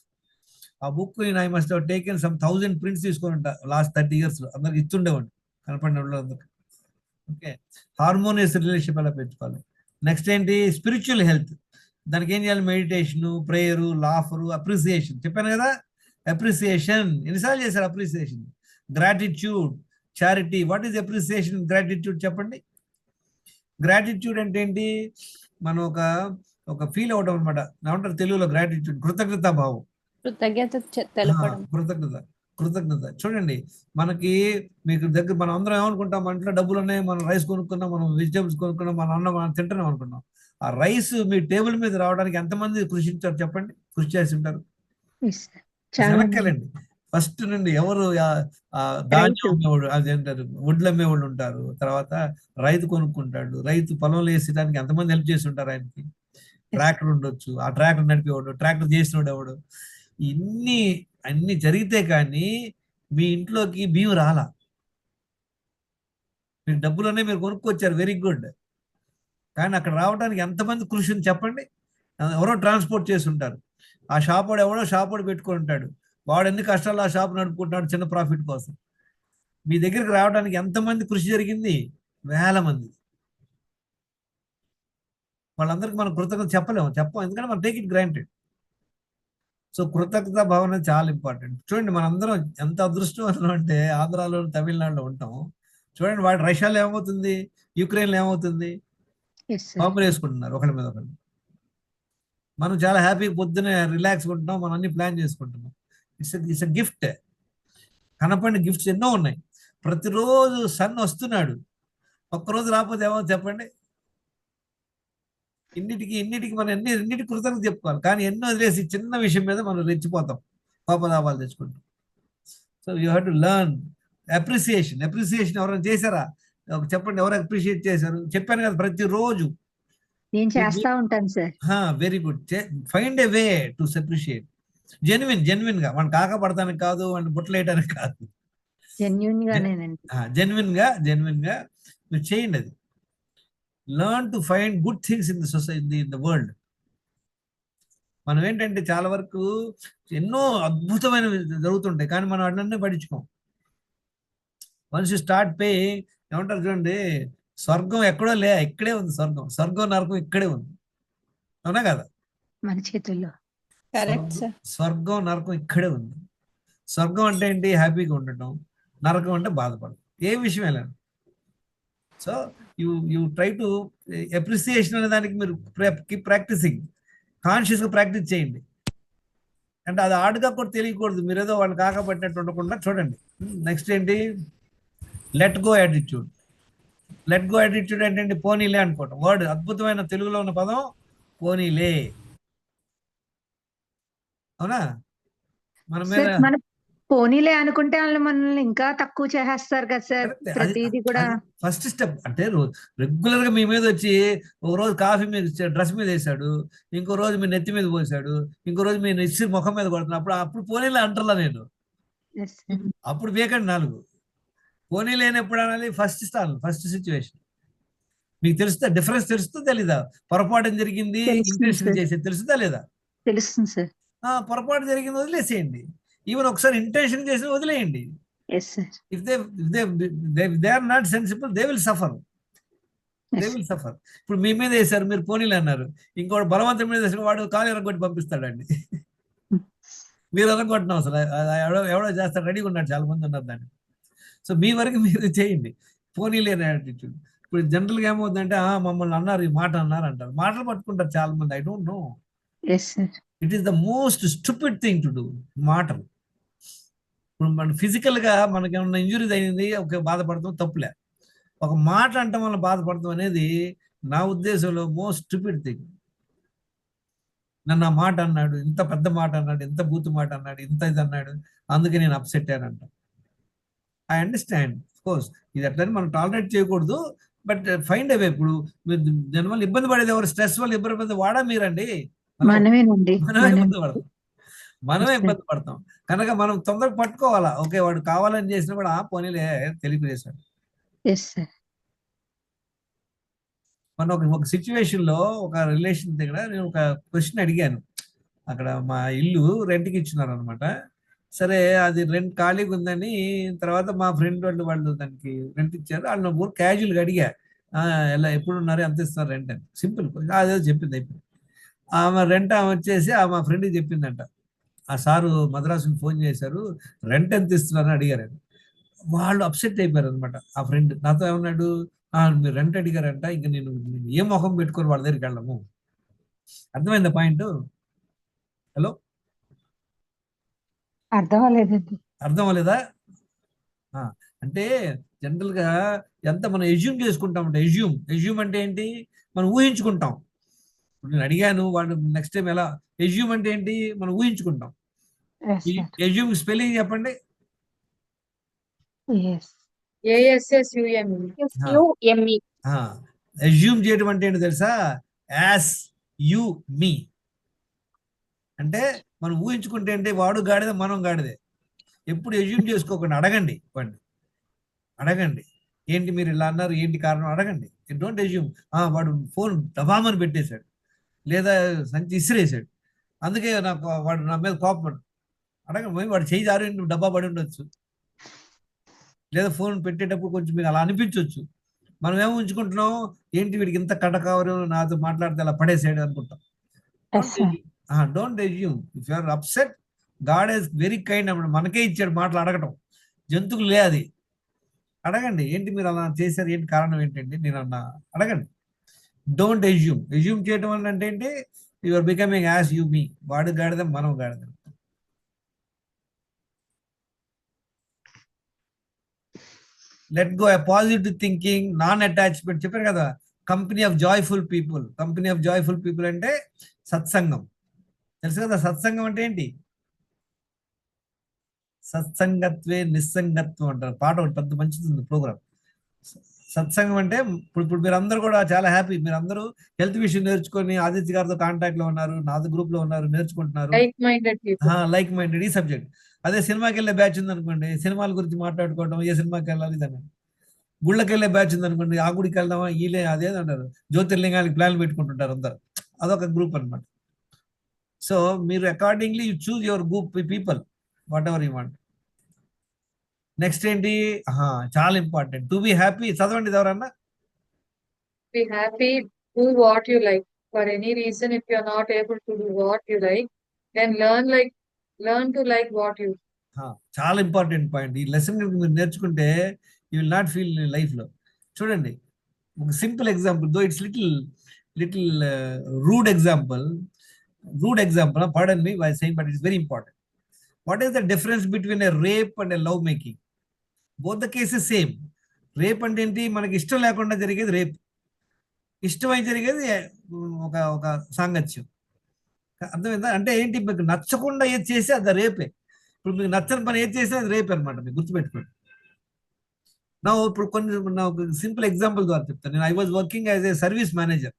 ఆ book I must have taken some 1000 prints తీసుకొని ఉంటా లాస్ట్ 30 years లో. అందరికి ఇస్తుండేవాడిని కనపడిన వాళ్ళందరికి. ఓకే, హార్మోనియస్ రిలేషన్షిప్ ఎలా పెంచుకోవాలి. నెక్స్ట్ ఏంటి, స్పిరిచువల్ హెల్త్. దానికి ఏం చేయాలి? Meditation, prayer, laughter, appreciation. చెప్పాను కదా, అప్రిసియేషన్. ఎన్నిసార్లు చేశారు appreciation? Gratitude, charity. What is appreciation, gratitude చెప్పండి. గ్రాటిట్యూడ్ అంటే ఏంటి? మనం ఒక ఫీల్ అవడం అనమాట. ఏమంటారు తెలుగులో గ్రాటిట్యూడ్? కృతజ్ఞతా భావం, కృతజ్ఞత. చూడండి, మీకు దగ్గర మనం అందరం ఏమనుకుంటాం, మన ఇంట్లో డబ్బులు ఉన్నాయి, మనం రైస్ కొనుక్కున్నాం, మనం వెజిటేబుల్స్ కొనుక్కున్నాం, మన అన్నం మనం తింటున్నాం అనుకున్నాం. ఆ రైస్ మీ టేబుల్ మీద రావడానికి ఎంతమంది కృషి చేసి ఉంటారు? చాలా వెనక్కెళ్ళండి. ఫస్ట్ నుండి ఎవరు ధాన్యం అమ్మేవాడు, అదేంటారు వడ్లు అమ్మేవాళ్ళు ఉంటారు, తర్వాత రైతు కొనుక్కుంటాడు, రైతు పొలంలో వేసేదానికి ఎంతమంది హెల్ప్ చేసి ఉంటారు ఆయనకి, ట్రాక్టర్ ఉండొచ్చు, ఆ ట్రాక్టర్ నడిపేవాడు, ట్రాక్టర్ చేసినవాడు ఎవడు, అన్ని జరిగితే కానీ మీ ఇంట్లోకి బియ్యం రాలా. మీరు డబ్బులోనే మీరు కొనుక్కొచ్చారు, వెరీ గుడ్. కానీ అక్కడ రావడానికి ఎంతమంది కృషి ఉంది చెప్పండి. ఎవరో ట్రాన్స్పోర్ట్ చేసి ఉంటారు, ఆ షాప్ వాడు ఎవడో షాప్ వాడు పెట్టుకొని ఉంటాడు, వాడు ఎన్ని కష్టాలు ఆ షాప్ నడుపుకుంటున్నాడు చిన్న ప్రాఫిట్ కోసం. మీ దగ్గరికి రావడానికి ఎంతమంది కృషి జరిగింది, వేల మంది. వాళ్ళందరికీ మనం కృతజ్ఞత చెప్పం, ఎందుకంటే మనం టేక్ ఇట్ గ్రాంటెడ్. సో కృతజ్ఞత భావన చాలా ఇంపార్టెంట్. చూడండి మనందరం ఎంత అదృష్టవంతం అంటే ఆంధ్రాలో తమిళనాడులో ఉంటాం. చూడండి వాడు రష్యాలో ఏమవుతుంది, యుక్రెయిన్లో ఏమవుతుంది, బాంబులు వేసుకుంటున్నారు ఒకరి మీద ఒకరు. మనం చాలా హ్యాపీగా పొద్దునే రిలాక్స్ ఉంటున్నాం, మనం అన్ని ప్లాన్ చేసుకుంటున్నాం. It's a gift. కనపడిన గిఫ్ట్స్ ఎన్నో ఉన్నాయి. ప్రతిరోజు సన్ వస్తున్నాడు, ఒక్కరోజు రాకపోతే ఏమో చెప్పండి. ఇన్నిటికి మనం ఎన్నిటికి కృతజ్ఞత చెప్పుకోవాలి. కానీ ఎన్నో వదిలేసి చిన్న విషయం మీద మనం రెచ్చిపోతాం, కోపదాపాలు తెచ్చుకుంటాం. So you have to learn appreciation. ఎవరైనా చేశారా చెప్పండి, ఎవరు అప్రిషియేట్ చేశారు? చెప్పాను కదా, ప్రతిరోజు నేను చేస్తా ఉంటాను sir. Very good. Find a way to appreciate. Genuine గా, మన కాక పడతానికి కాదు, మన బుట్టలు వేయడానికి కాదు, జెన్యున్ గా మీరు చేయండి. అది learn to find good things in the society, in the world. మనం ఏంటంటే చాలా వరకు ఎన్నో అద్భుతమైనవి జరుగుతుంటాయి, కానీ మనం అన్నీ పట్టించుకోం. వన్స్ యూ స్టార్ట్ పేయింగ్, ఏమంటారు చూడండి, స్వర్గం ఎక్కడో ఇక్కడే ఉంది. స్వర్గం నరకం ఇక్కడే ఉంది, అవునా కదా? మన చేతుల్లో. స్వర్గం నరకం ఇక్కడే ఉంది. స్వర్గం అంటే ఏంటి, హ్యాపీగా ఉండటం. నరకం అంటే బాధపడటం. ఏ విషయం ఎలా. So you try to appreciation అనే దానికి మీరు కీప్ ప్రాక్టీసింగ్, కాన్షియస్గా ప్రాక్టీస్ చేయండి. అంటే అది ఆడుగా కూడా తెలియకూడదు, మీరు ఏదో వాళ్ళు కాకపట్టినట్టు ఉండకుండా చూడండి. నెక్స్ట్ ఏంటి, let go attitude. Let go attitude ఏంటంటే పోనీలే అనుకోవటం. వర్డ్ అద్భుతమైన తెలుగులో ఉన్న పదం పోనీలే, అవునా? మన పోనీలే అనుకుంటే వాళ్ళు మనల్ని ఇంకా తక్కువ చేసేస్తారు కదా సార్. ప్రతిదీ కూడా ఫస్ట్ స్టెప్. అంటే రెగ్యులర్ గా మీ మీద వచ్చి ఒక రోజు కాఫీ మీద డ్రెస్ మీద వేసాడు, ఇంకో రోజు మీ నెత్తి మీద పోసాడు, ఇంకో రోజు మీ నెత్తి ముఖం మీద కొడుతున్నాడు, అప్పుడు పోనీలే అంటారా నేను? అప్పుడు వేకండి 4. పోనీ లేనప్పుడు అనాలి ఫస్ట్ సిచ్యువేషన్. మీకు తెలుస్తా, డిఫరెన్స్ తెలుస్తుందా తెలీదా? పొరపాటు జరిగింది, ఇంటెన్షన్ చేసేది తెలుస్తుందా లేదా? తెలుస్తుంది సార్. పొరపాటు జరిగింది వదిలేసేయండి. ఈవెన్ ఒకసారి ఇంటెన్షన్ చేసి వదిలేయండి. If they are not sensible, they will suffer. ఇప్పుడు మీ మీద వేసారు, మీరు పోనీలు అన్నారు, ఇంకోటి బలవంతం మీద వేసిన వాడు కాలు ఎరగొట్టి పంపిస్తాడండి. మీరు ఎరగొట్టిన అసలు ఎవడో చేస్తాడు, రెడీగా ఉన్నాడు, చాలా మంది ఉన్నారు దాన్ని. సో మీ వరకు మీరు చేయండి పోనీలే యాటిట్యూడ్. ఇప్పుడు జనరల్గా ఏమవుతుందంటే మమ్మల్ని అన్నారు, ఈ మాట అన్నారు అంటారు, మాటలు పట్టుకుంటారు చాలా మంది. I don't know, it is the most stupid thing to do. మాటలు ఇప్పుడు మన ఫిజికల్ గా మనకి ఏమన్నా ఇంజురీ అయింది, ఒక బాధపడతాం, తప్పులే. ఒక మాట అంటే మనం బాధపడతాం అనేది నా ఉద్దేశంలో మోస్ట్ స్టూపిడ్ థింగ్. నన్ను ఆ మాట అన్నాడు, ఇంత పెద్ద మాట అన్నాడు, ఇంత బూతు మాట అన్నాడు, ఇంత ఇది అన్నాడు, అందుకే నేను అప్సెట్ అయ్యానంట. ఐ అండర్స్టాండ్, కోర్స్ ఇది అట్లని మనం టాలరేట్ చేయకూడదు, బట్ ఫైండ్ అవే. ఇప్పుడు మీరు దానివల్ల ఇబ్బంది పడేది ఎవరు? స్ట్రెస్ వల్ల ఇబ్బంది పడేది వాడా మీరండి? మనమే ఇబ్బంది పడతాం. కనుక మనం తొందరగా పట్టుకోవాలా. ఓకే, వాడు కావాలని చేసినా కూడా పోనీలే తెలియక చేశాడు. మన ఒక సిచ్యువేషన్ లో, ఒక రిలేషన్ దగ్గర నేను ఒక క్వశ్చన్ అడిగాను. అక్కడ మా ఇల్లు రెంట్కి ఇచ్చినారు అనమాట. సరే, అది రెంట్ ఖాళీగా ఉందని తర్వాత మా ఫ్రెండ్ వాళ్ళు దానికి రెంట్ ఇచ్చారు. వాళ్ళు ఊరు క్యాజువల్గా అడిగా, ఎలా ఎప్పుడు ఉన్నారు, ఎంత ఇస్తున్నారు రెంట్ అని. సింపుల్, అదే చెప్పింది. అయిపోయింది. ఆమె రెంట్ ఆమె వచ్చేసి మా ఫ్రెండ్కి చెప్పిందంట, ఆ సారు మద్రాసుని ఫోన్ చేశారు, రెంట్ ఎంత ఇస్తున్నారని అడిగారు. వాళ్ళు అప్సెట్ అయిపోయారు అనమాట. ఆ ఫ్రెండ్ నాతో ఏమన్నాడు, మీరు రెంట్ అడిగారంట, ఇంకా నేను ఏ మొహం పెట్టుకొని వాళ్ళ దగ్గరికి వెళ్ళము. అర్థమైందా పాయింట్? హలో, అర్థం అవ్వలేదా? అంటే జనరల్ గా ఎంత మనం ఎజ్యూమ్ చేసుకుంటాం అంటే, ఎజ్యూమ్ అంటే ఏంటి, మనం ఊహించుకుంటాం. ఇప్పుడు నేను అడిగాను, వాడు నెక్స్ట్ టైం ఎలా, ఎజ్యూమ్ అంటే ఏంటి, మనం ఊహించుకుంటాం. Yes, sir. ఎజ్యూమ్ స్పెల్లింగ్ చెప్పండి. Yes. ASSUME. SUME. ఎజ్యూమ్ చేయడం అంటే ఏంటో తెలుసా? యాస్ యు మీ అంటే మనం ఊహించుకుంటే అంటే వాడు గాడిదే మనం గాడిదే. ఎప్పుడు ఎజ్యూమ్ చేసుకోకుండా అడగండి వాడిని, అడగండి ఏంటి మీరు ఇలా అన్నారు, ఏంటి కారణం అడగండి. డోంట్ ఎజ్యూమ్ వాడు ఫోన్ డబామని పెట్టేశాడు లేదా సంచి ఇసిరేసాడు అందుకే నాకు వాడు నా మీద కోపం. అడగండి, వాడు చేయి జారి డబ్బా పడి ఉండొచ్చు, లేదా ఫోన్ పెట్టేటప్పుడు కొంచెం మీకు అలా అనిపించవచ్చు. మనం ఏమో ఉంచుకుంటున్నాం, ఏంటి వీడికి ఇంత కటకావరు నాతో మాట్లాడితే అలా పడేసాడు అనుకుంటాం. Don't assume. If you are upset, God is very kind అన్నమాట. మనకే ఇచ్చాడు మాటలు అడగటం, జంతువులు లే అది. అడగండి ఏంటి మీరు అలా చేశారు, ఏంటి కారణం ఏంటండి నేను అన్నా అడగండి. Don't assume. ఎజ్యూమ్ చేయడం వల్ల అంటే ఏంటి, you are becoming as you మీ. వాడు గాడిద మనం గాడిద. Let go, positive thinking, non attachment. చెప్పారు కదా, company of joyful people. Company of joyful people అంటే సత్సంగం. తెలుసు కదా సత్సంగం అంటే ఏంటి? సత్సంగత్వే నిస్సంగత్వం అంటారు. పాట ఒకటి పెద్ద మంచిది ప్రోగ్రామ్. సత్సంగం అంటే ఇప్పుడు మీరందరూ కూడా చాలా హ్యాపీ, మీరందరూ హెల్త్ విషయం నేర్చుకొని ఆదిత్య గారితో కాంటాక్ట్ లో ఉన్నారు, నాది గ్రూప్ లో ఉన్నారు, నేర్చుకుంటున్నారు. లైక్ మైండెడ్ ఈ సబ్జెక్ట్. అదే సినిమాకి వెళ్ళే బ్యాచ్ ఉంది అనుకోండి, సినిమాల గురించి మాట్లాడుకోవడం, ఏ సినిమాకి వెళ్ళాలి ఇదని. గుళ్ళకి వెళ్ళే బ్యాచ్ ఉంది అనుకోండి, ఆ గుడికి వెళ్దామా వీలే అదేదంటారు, జ్యోతిర్లింగానికి ప్లాన్లు పెట్టుకుంటుంటారు అందరు. అదొక గ్రూప్ అనమాట. సో మీరు accordingly you choose your group people, what ever you want. Next ఏంటి, చాలా ఇంపార్టెంట్, టు బి హ్యాపీ. చదవండి ఎవరన్నా. Be happy, do what you like. For any reason, if you are not able to do what you like, then learn to like what you. చాలా important point. ఈ lesson మీరు నేర్చుకుంటే you will not feel life లో. చూడండి ఒక simple example, though it's little rude example, pardon me by saying, but it's very important. What is the difference between a rape and a love making? Both the cases same. Rape అంటే ఏంటి, మనకి ఇష్టం లేకుండా జరిగేది rape, ఇష్టమై జరిగేది ఒక సాంగత్యం. అర్థమైందా? అంటే ఏంటి, మీకు నచ్చకుండా ఏది చేస్తే అది రేపే. ఇప్పుడు మీకు నచ్చని పని ఏది చేస్తే అది రేపే అనమాట, మీకు గుర్తుపెట్టుకోండి. నా ఇప్పుడు సింపుల్ ఎగ్జాంపుల్ ద్వారా చెప్తాను. నేను I was working as a service manager.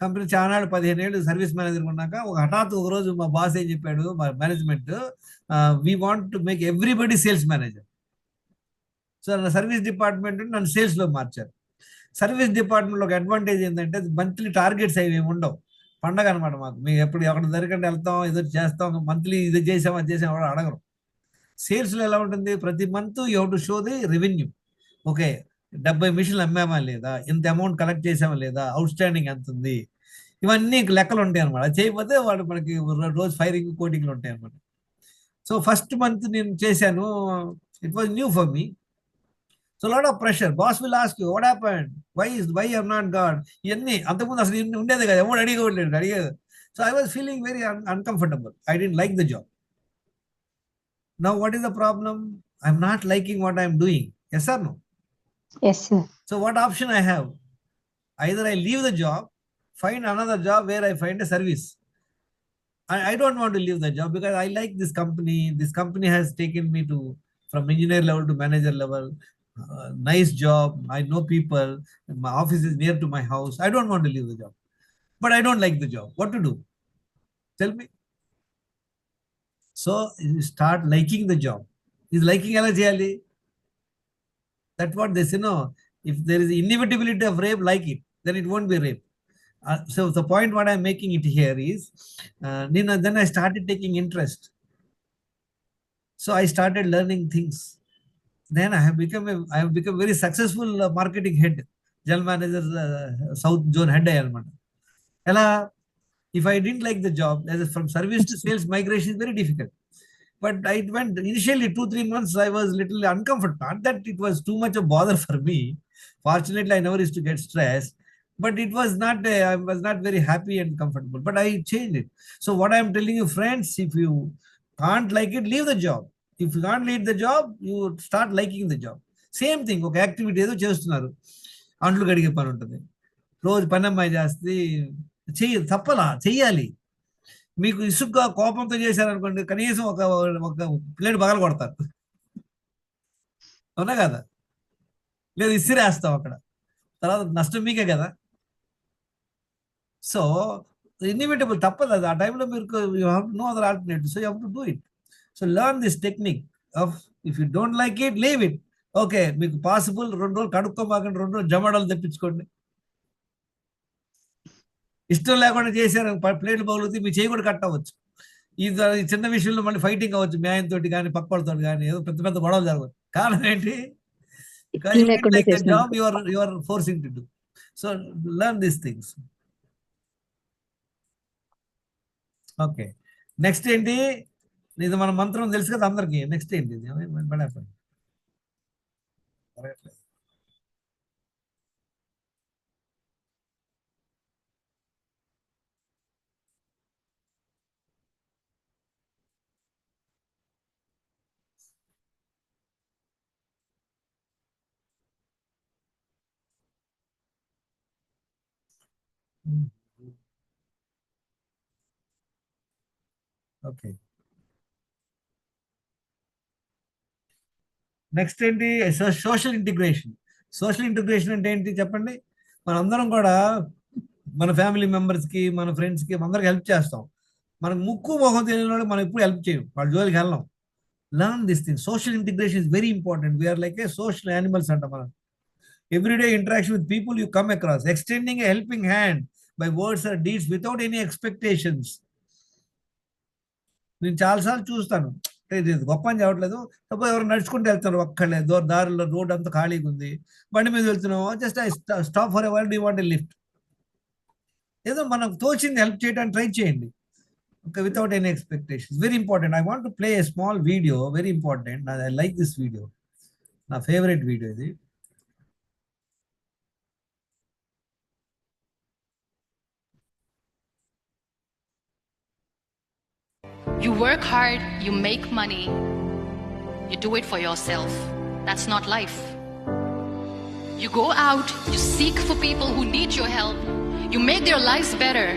Company చాలా 15 ఏళ్ళు సర్వీస్ మేనేజర్ ఉన్నాక హఠాత్ ఒక రోజు మా బాస్ ఏం చెప్పాడు, మా management, we want to make everybody sales manager. So నా సర్వీస్ డిపార్ట్మెంట్ నన్ను సేల్స్లో మార్చారు. సర్వీస్ డిపార్ట్మెంట్లో ఒక అడ్వాంటేజ్ ఏంటంటే మంత్లీ టార్గెట్స్ అవి ఏమి ఉండవు, పండగ అనమాట మాకు. మేము ఎప్పుడు ఎక్కడ దగ్గర వెళ్తాం, ఏదో చేస్తాం, మంత్లీ ఇది చేసాం అది చేసాం కూడా అడగరు. సేల్స్లో ఎలా ఉంటుంది, ప్రతి month you have to show the revenue. Okay, 70 మిషన్లు అమ్మామా లేదా, ఇంత అమౌంట్ కలెక్ట్ చేసామా లేదా, అవుట్ స్టాండింగ్ ఎంత ఉంది, ఇవన్నీ లెక్కలు ఉంటాయి అనమాట. అది చేయకపోతే వాడు మనకి రోజు ఫైరింగ్ కోటింగ్లు ఉంటాయి అనమాట. సో ఫస్ట్ మంత్ నేను చేశాను, it was new for me. So lot of pressure. Boss will ask you what happened, why you have not got. ఇవన్నీ అంతకుముందు అసలు ఉండేది కదా, ఎవరు అడిగేది. So I was feeling very uncomfortable. I didn't like the job. Now what is the problem, I'm not liking what I'm doing. Yes or no? Yes, sir. So what option I have? Either I leave the job, find another job where I find a service. I don't want to leave the job because I like this company. This company has taken me from engineer level to manager level. Nice job. I know people. My office is near to my house. I don't want to leave the job. But I don't like the job. What to do? Tell me. So you start liking the job. Is liking ela cheyali? That's what they say, no. If there is inevitability of rape, like it, then it won't be rape. So the point what I'm making it here is, then I started taking interest. So I started learning things. Then I have become very successful marketing head, general manager, South Zone head. Ela, if I didn't like the job, from service to sales migration is very difficult. But I went initially 2-3 months, I was little uncomfortable. Not that it was too much of bother for me. Fortunately, I never used to get stressed. But it was not, I was not very happy and comfortable. But I changed it. So what I am telling you, friends, if you can't like it, leave the job. If you can't leave the job, you start liking the job. Same thing. Okay, activity ఏదో చేస్తున్నారు, అంట్లు కడిగే పని ఉంటుంది, రోజు పని అమ్మాయి చేస్తే తప్పలా చెయ్యాలి. మీకు ఇసుగ్గా కోపంతో చేశారనుకోండి, కనీసం ఒక ఒక ప్లేట్ పగల కొడతారు, అవునా కదా? లేదు ఇసిరేస్తాం అక్కడ, తర్వాత నష్టం మీకే కదా. సో ఇన్ఇవిటబుల్, తప్పదు అది. ఆ టైంలో మీరు you have no other alternative, so you have to do it. So learn this technique of if you don't like it, leave it. Okay, మీకు పాసిబుల్ 2 రోజులు కడుక్కోమాకండి, 2 రోజులు జమాడాలు తెప్పించుకోండి. ఇష్టం లేకుండా చేశారు, ప్లేట్లు పగులుతుంది, మీ చేయి కూడా కట్ అవ్వచ్చు. ఈ చిన్న విషయంలో మళ్ళీ ఫైటింగ్ అవ్వచ్చు, మీ ఆయనతో కానీ పక్క వాళ్ళతో కానీ, ఏదో పెద్ద పెద్ద గొడవలు జరగవచ్చు. కారణం ఏంటి? Because you didn't like the job you are forcing to do. So learn these things. Okay, next ఏంటి? ఇది మన మంత్రం తెలుసు కదా అందరికి. నెక్స్ట్ ఏంటి? ఓకే, నెక్స్ట్ ఏంటి? Social integration. సోషల్ ఇంటిగ్రేషన్ అంటే ఏంటి చెప్పండి? మనందరం కూడా మన ఫ్యామిలీ మెంబర్స్కి, మన ఫ్రెండ్స్కి, అందరికి హెల్ప్ చేస్తాం. మనకు ముక్కు మొహం తెలియని వాళ్ళు మనం ఎప్పుడు హెల్ప్ చేయం, వాళ్ళ జోలికి వెళ్ళాం. Learn this thing. Social integration is very important. We're like a social animals అంట మనం. Everyday interaction with people you come across, extending a helping hand by words or deeds without any expectations. నేను చాలాసార్లు చూస్తాను, ఇది గొప్ప అని చెప్పట్లేదు. Suppose ఎవరు నడుచుకుంటూ వెళ్తున్నారు, ఒక్కళ్ళే దారిలో రోడ్ అంతా ఖాళీగా ఉంది, బండి మీద వెళ్తున్నాం, just I stop for ever do want a lift. ఏదో మనకు తోచింది హెల్ప్ చేయడానికి ట్రై చేయండి, okay, without any expectations. Very important. I want to play a small video, very important. I like this video, my favorite video is it. You work hard, you make money, you do it for yourself. That's not life. You go out, you seek for people who need your help, you make their lives better.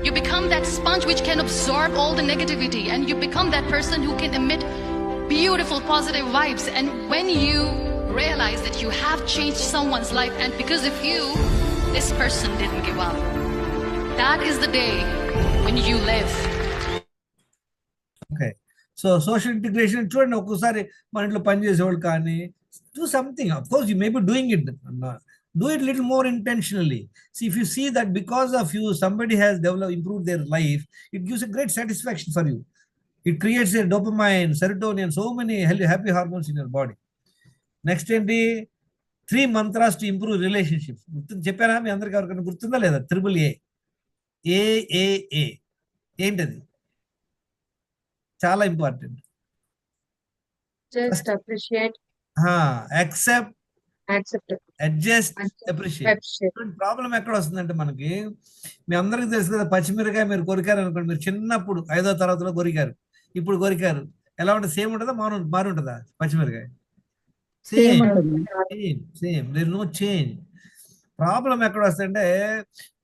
You become that sponge which can absorb all the negativity, and you become that person who can emit beautiful positive vibes. And when you realize that you have changed someone's life, and because of you, this person didn't give up, that is the day when you live. Okay, so social integration చూడండి, ఒక్కోసారి మన ఇంట్లో పని చేసేవాళ్ళు కానీ do something. Of course you may be doing it, do it little more intentionally. See, if you see that because of you somebody has improved their life, it gives a great satisfaction for you. It creates a dopamine, serotonin, so many happy hormones in your body. Next ఏంటి? 3 mantras to improve relationships. చెప్పారా మీ అందరికి? ఎవరికైనా గుర్తుందా లేదా? AAA ఏంటది? చాలా important. Just appreciate, accept, adjust, appreciate. Problem ఎక్కడ వస్తుందంటే మనకి, మీ అందరికి తెలుసు కదా, పచ్చిమిరకాయ మీరు కొరికారు అనుకోండి, మీరు చిన్నప్పుడు 5వ తరగతిలో కొరికారు, ఇప్పుడు కొరికారు, ఎలా ఉంటుంది? సేమ్ ఉంటుందా, మారి ఉంటుందా? పచ్చిమిరకాయ same, there no change. Problem ఎక్కడ వస్తుందంటే,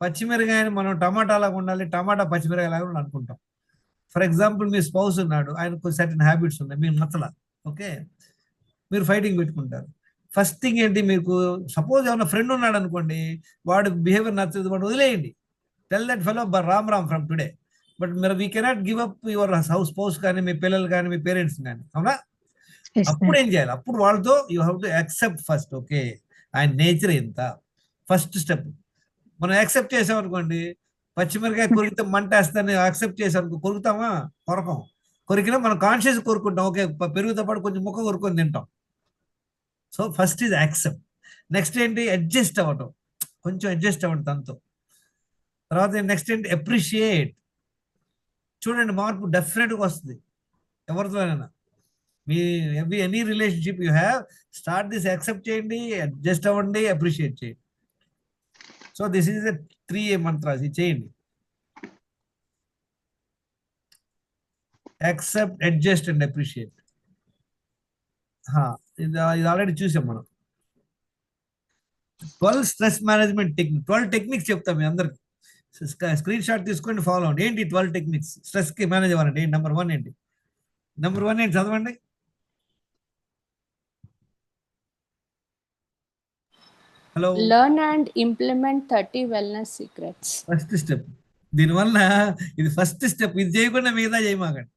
పచ్చిమిరకాయని మనం టమాటా లాగా ఉండాలి, టమాటా పచ్చిమిరకాయ లాగా ఉండాలి అనుకుంటాం. ఫర్ ఎగ్జాంపుల్, మీ స్పౌస్ ఉన్నాడు, ఆయనకు సర్టన్ హ్యాబిట్స్ ఉన్నాయి, మీరు నచ్చలా, ఓకే, మీరు ఫైటింగ్ పెట్టుకుంటారు. ఫస్ట్ థింగ్ ఏంటి? మీకు సపోజ్ ఏమన్నా ఫ్రెండ్ ఉన్నాడు అనుకోండి, వాడు బిహేవియర్ నచ్చదు, వాడు వదిలేయండి. Tell that fellow Ram from today. But మీరు we cannot give up your house spouse కానీ, మీ పిల్లలు కానీ, మీ పేరెంట్స్ కానీ, అవునా? అప్పుడు ఏం చేయాలి? అప్పుడు వాళ్ళతో you have to accept first. Okay, ఆయన నేచర్ ఎంత, ఫస్ట్ స్టెప్. మనం యాక్సెప్ట్ చేసాం అనుకోండి, పచ్చిమిరకాయ కొరికితే మంటేస్తాన్ని యాక్సెప్ట్ చేసాం, కొరుకుతామా? కొరకం. కొరికినా మనం కాన్షియస్ కొరుకుంటాం, ఓకే, పెరుగుతో పాటు కొంచెం ముక్క కొరుకొని తింటాం. So first is accept. Next ఏంటి? అడ్జస్ట్ అవ్వటం, కొంచెం అడ్జస్ట్ అవ్వండి తనతో. తర్వాత నెక్స్ట్ ఏంటి? అప్రిషియేట్. చూడండి, మార్పు డెఫినెట్గా వస్తుంది ఎవరితోనైనా. Me any relationship you have, start this. Accept చేయండి, అడ్జస్ట్ అవ్వండి, అప్రిషియేట్ చేయండి. So this is the 3A mantras. ఇది చేయండి. Accept, adjust and appreciate. ఇది ఆల్రెడీ చూసాం మనం. 12 స్ట్రెస్ మేనేజ్మెంట్ టెక్నిక్, 12 టెక్నిక్స్ చెప్తాం మీ అందరికి. స్క్రీన్ షాట్ తీసుకోండి, ఫాలో అవ్వండి. ఏంటి 12 టెక్నిక్స్ స్ట్రెస్కి మేనేజ్ అవ్వాలంటే ఏంటి? నెంబర్ 1 ఏంటి? నెంబర్ 1 ఏంటి? చదవండి. Hello. Learn and implement 30 wellness secrets. First step. దీనివల్ల ఇది ఫస్ట్ స్టెప్. ఇది చేయకుండా మిగతా చేయమాకండి.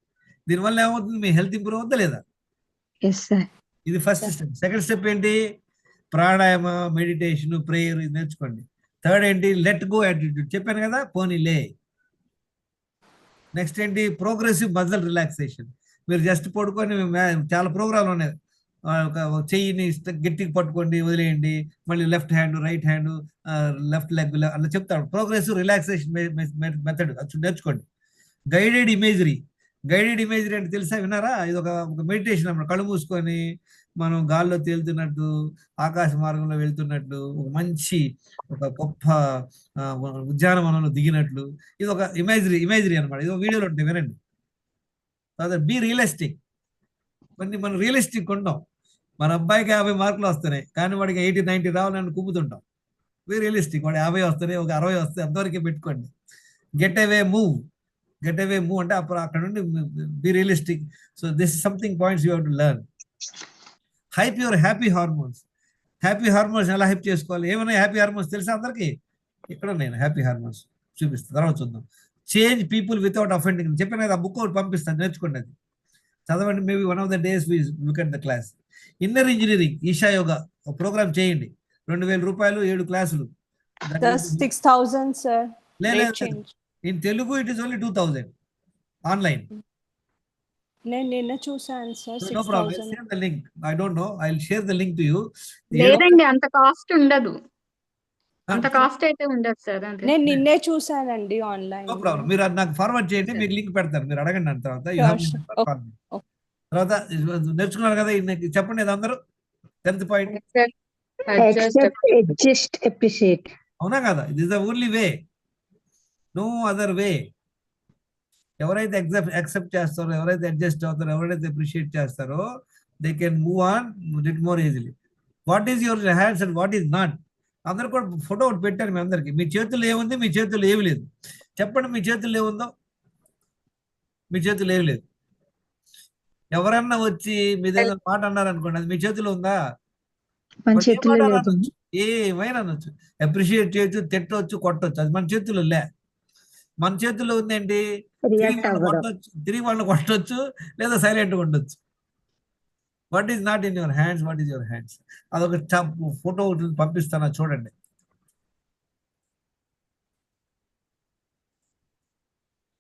దీనివల్ల ఏమవుతుంది? మీ హెల్త్ ఇంప్రూవ్ అవుతా లేదా? ఇది ఫస్ట్ స్టెప్. సెకండ్ స్టెప్ ఏంటి? ప్రాణాయామ, మెడిటేషన్, ప్రేయర్ ఇది నేర్చుకోండి. థర్డ్ ఏంటి? Let go attitude. చెప్పాను కదా, పోనీలే. నెక్స్ట్ ఏంటి? Progressive muscle relaxation. మీరు జస్ట్ పడుకొని చాలా ప్రోగ్రాంలు ఉన్నాయి. ఒక చెయ్యిని గట్టిగా పట్టుకోండి, వదిలేయండి, మళ్ళీ left hand, right hand, left leg అలా చెప్తాడు. ప్రోగ్రెసివ్ రిలాక్సేషన్ మెథడ్ అది నేర్చుకోండి. Guided imagery. గైడెడ్ ఇమేజరీ అంటే తెలుసా, విన్నారా? ఇది ఒక మెడిటేషన్ అన్నమాట. కళ్ళు మూసుకొని మనం గాల్లో తేలుతున్నట్టు, ఆకాశ మార్గంలో వెళ్తున్నట్టు, ఒక మంచి ఒక గొప్ప ఉద్యానవనంలో దిగినట్లు. ఇది ఒక ఇమేజరీ అనమాట. ఇది ఒక వీడియోలో ఉంటుంది, వినండి. Be realistic. మనం రియలిస్టిక్ ఉంటాం. మన అబ్బాయికి 50 మార్కులు వస్తున్నాయి, కానీ వాడికి 80, 90 రావాలని కుమ్ముతుంటాం. Be realistic. వాడు 50 వస్తున్నాయి, ఒక 60 వస్తాయి, అంతవరకే పెట్టుకోండి. గెట్ అవే మూవ్ అంటే అప్పుడు అక్కడ నుండి be realistic. So this something points you have to learn. Hype your happy hormones. Happy hormones ఎలా హైప్ చేసుకోవాలి? ఏమైనా హ్యాపీ హార్మోన్స్ తెలుసా అందరికి? ఇక్కడ నేను హ్యాపీ హార్మోన్స్ చూపిస్తాను, తర్వాత చూద్దాం. Change people without offending. చెప్పాను కదా, బుక్ ఒకటి పంపిస్తాను, నేర్చుకోండి. అది చదవండి. Maybe one of the days we look at the class. Inner engineering, Isha yoga program చేయండి. 2000 రూపాయలు, 7 క్లాసులు. 6,000 sir. In Telugu it is only 2000 online. నేను నిన్న చూసాను sir. No problem. Share the link. I don't know. I'll share the link to you. లేదండి, అంత cost ఉండదు. అంత కాస్ట్ అయితే ఉండదు సార్. నేను నిన్నే చూసానండి ఆన్లైన్. No problem. మీరు అది నాకు ఫార్వర్డ్ చేయండి, మీకు లింక్ పెడతాను, మీరు అడగండి. దాని తర్వాత తర్వాత నేర్చుకున్నారు కదా, చెప్పండి అది అందరూ. 10th point. అవునా కదా? It is the only way, no other way. ఎవరైతే యాక్సెప్ట్ చేస్తారో, ఎవరైతే అడ్జస్ట్ అవుతారో, ఎవరైతే అప్రిషియేట్ చేస్తారో, they can move on little more easily. What is your hands and what is not. అందరు కూడా ఫోటో ఒకటి పెట్టారు మీ అందరికి. మీ చేతుల్లో ఏముంది, మీ చేతుల్లో ఏమి లేదు. చెప్పండి, మీ చేతుల్లో ఏముందో. మీ చేతుల్లో ఏమి లేదు. ఎవరన్నా వచ్చి మీ దగ్గర మాట అన్నారు అనుకోండి, అది మీ చేతిలో ఉందా? ఏమైనా అనొచ్చు, అప్రిషియేట్ చేయొచ్చు, తిట్టవచ్చు, కొట్టవచ్చు, అది మన చేతుల్లో లే. మన చేతుల్లో ఉందేంటి? తిరిగి వాళ్ళని కొట్టవచ్చు, లేదా సైలెంట్గా ఉండొచ్చు. What is not in your hands, what is your hands. అదొక ఫోటో పంపిస్తాను, చూడండి.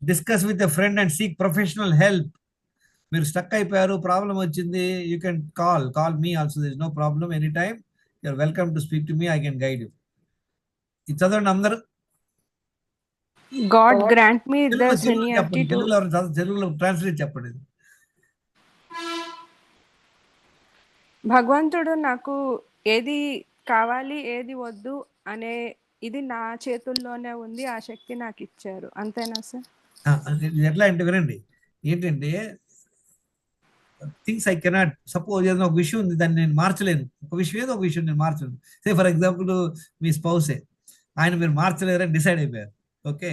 Discuss with a friend and seek professional help. మీరు స్టక్ అయిపోయారు, ప్రాబ్లం వచ్చింది, you can call me also. This no problem, any time you're welcome to speak to me. I can guide you. ఇది చదవండి అందరూ. God grant me the seniority to. తెలుగులో translate చెప్పండి. భగవంతుడు నాకు ఏది కావాలి, ఏది వద్దు అనే ఇది నా చేతుల్లోనే ఉంది. ఆ శక్తి నాకు ఇచ్చారు. అంతేనా సార్? ఎట్లా అంటే వినండి, ఏంటంటే థింగ్స్ ఐ కెనాట్. సపోజ్ ఏదైనా ఒక విషయం ఉంది, దాన్ని నేను మార్చలేను. ఒక విషయం ఏదో ఒక విషయం నేను మార్చలేను. సే ఫర్ ఎగ్జాంపుల్ మీ స్పౌసే, ఆయన మీరు మార్చలేరని డిసైడ్ అయిపోయారు. Okay,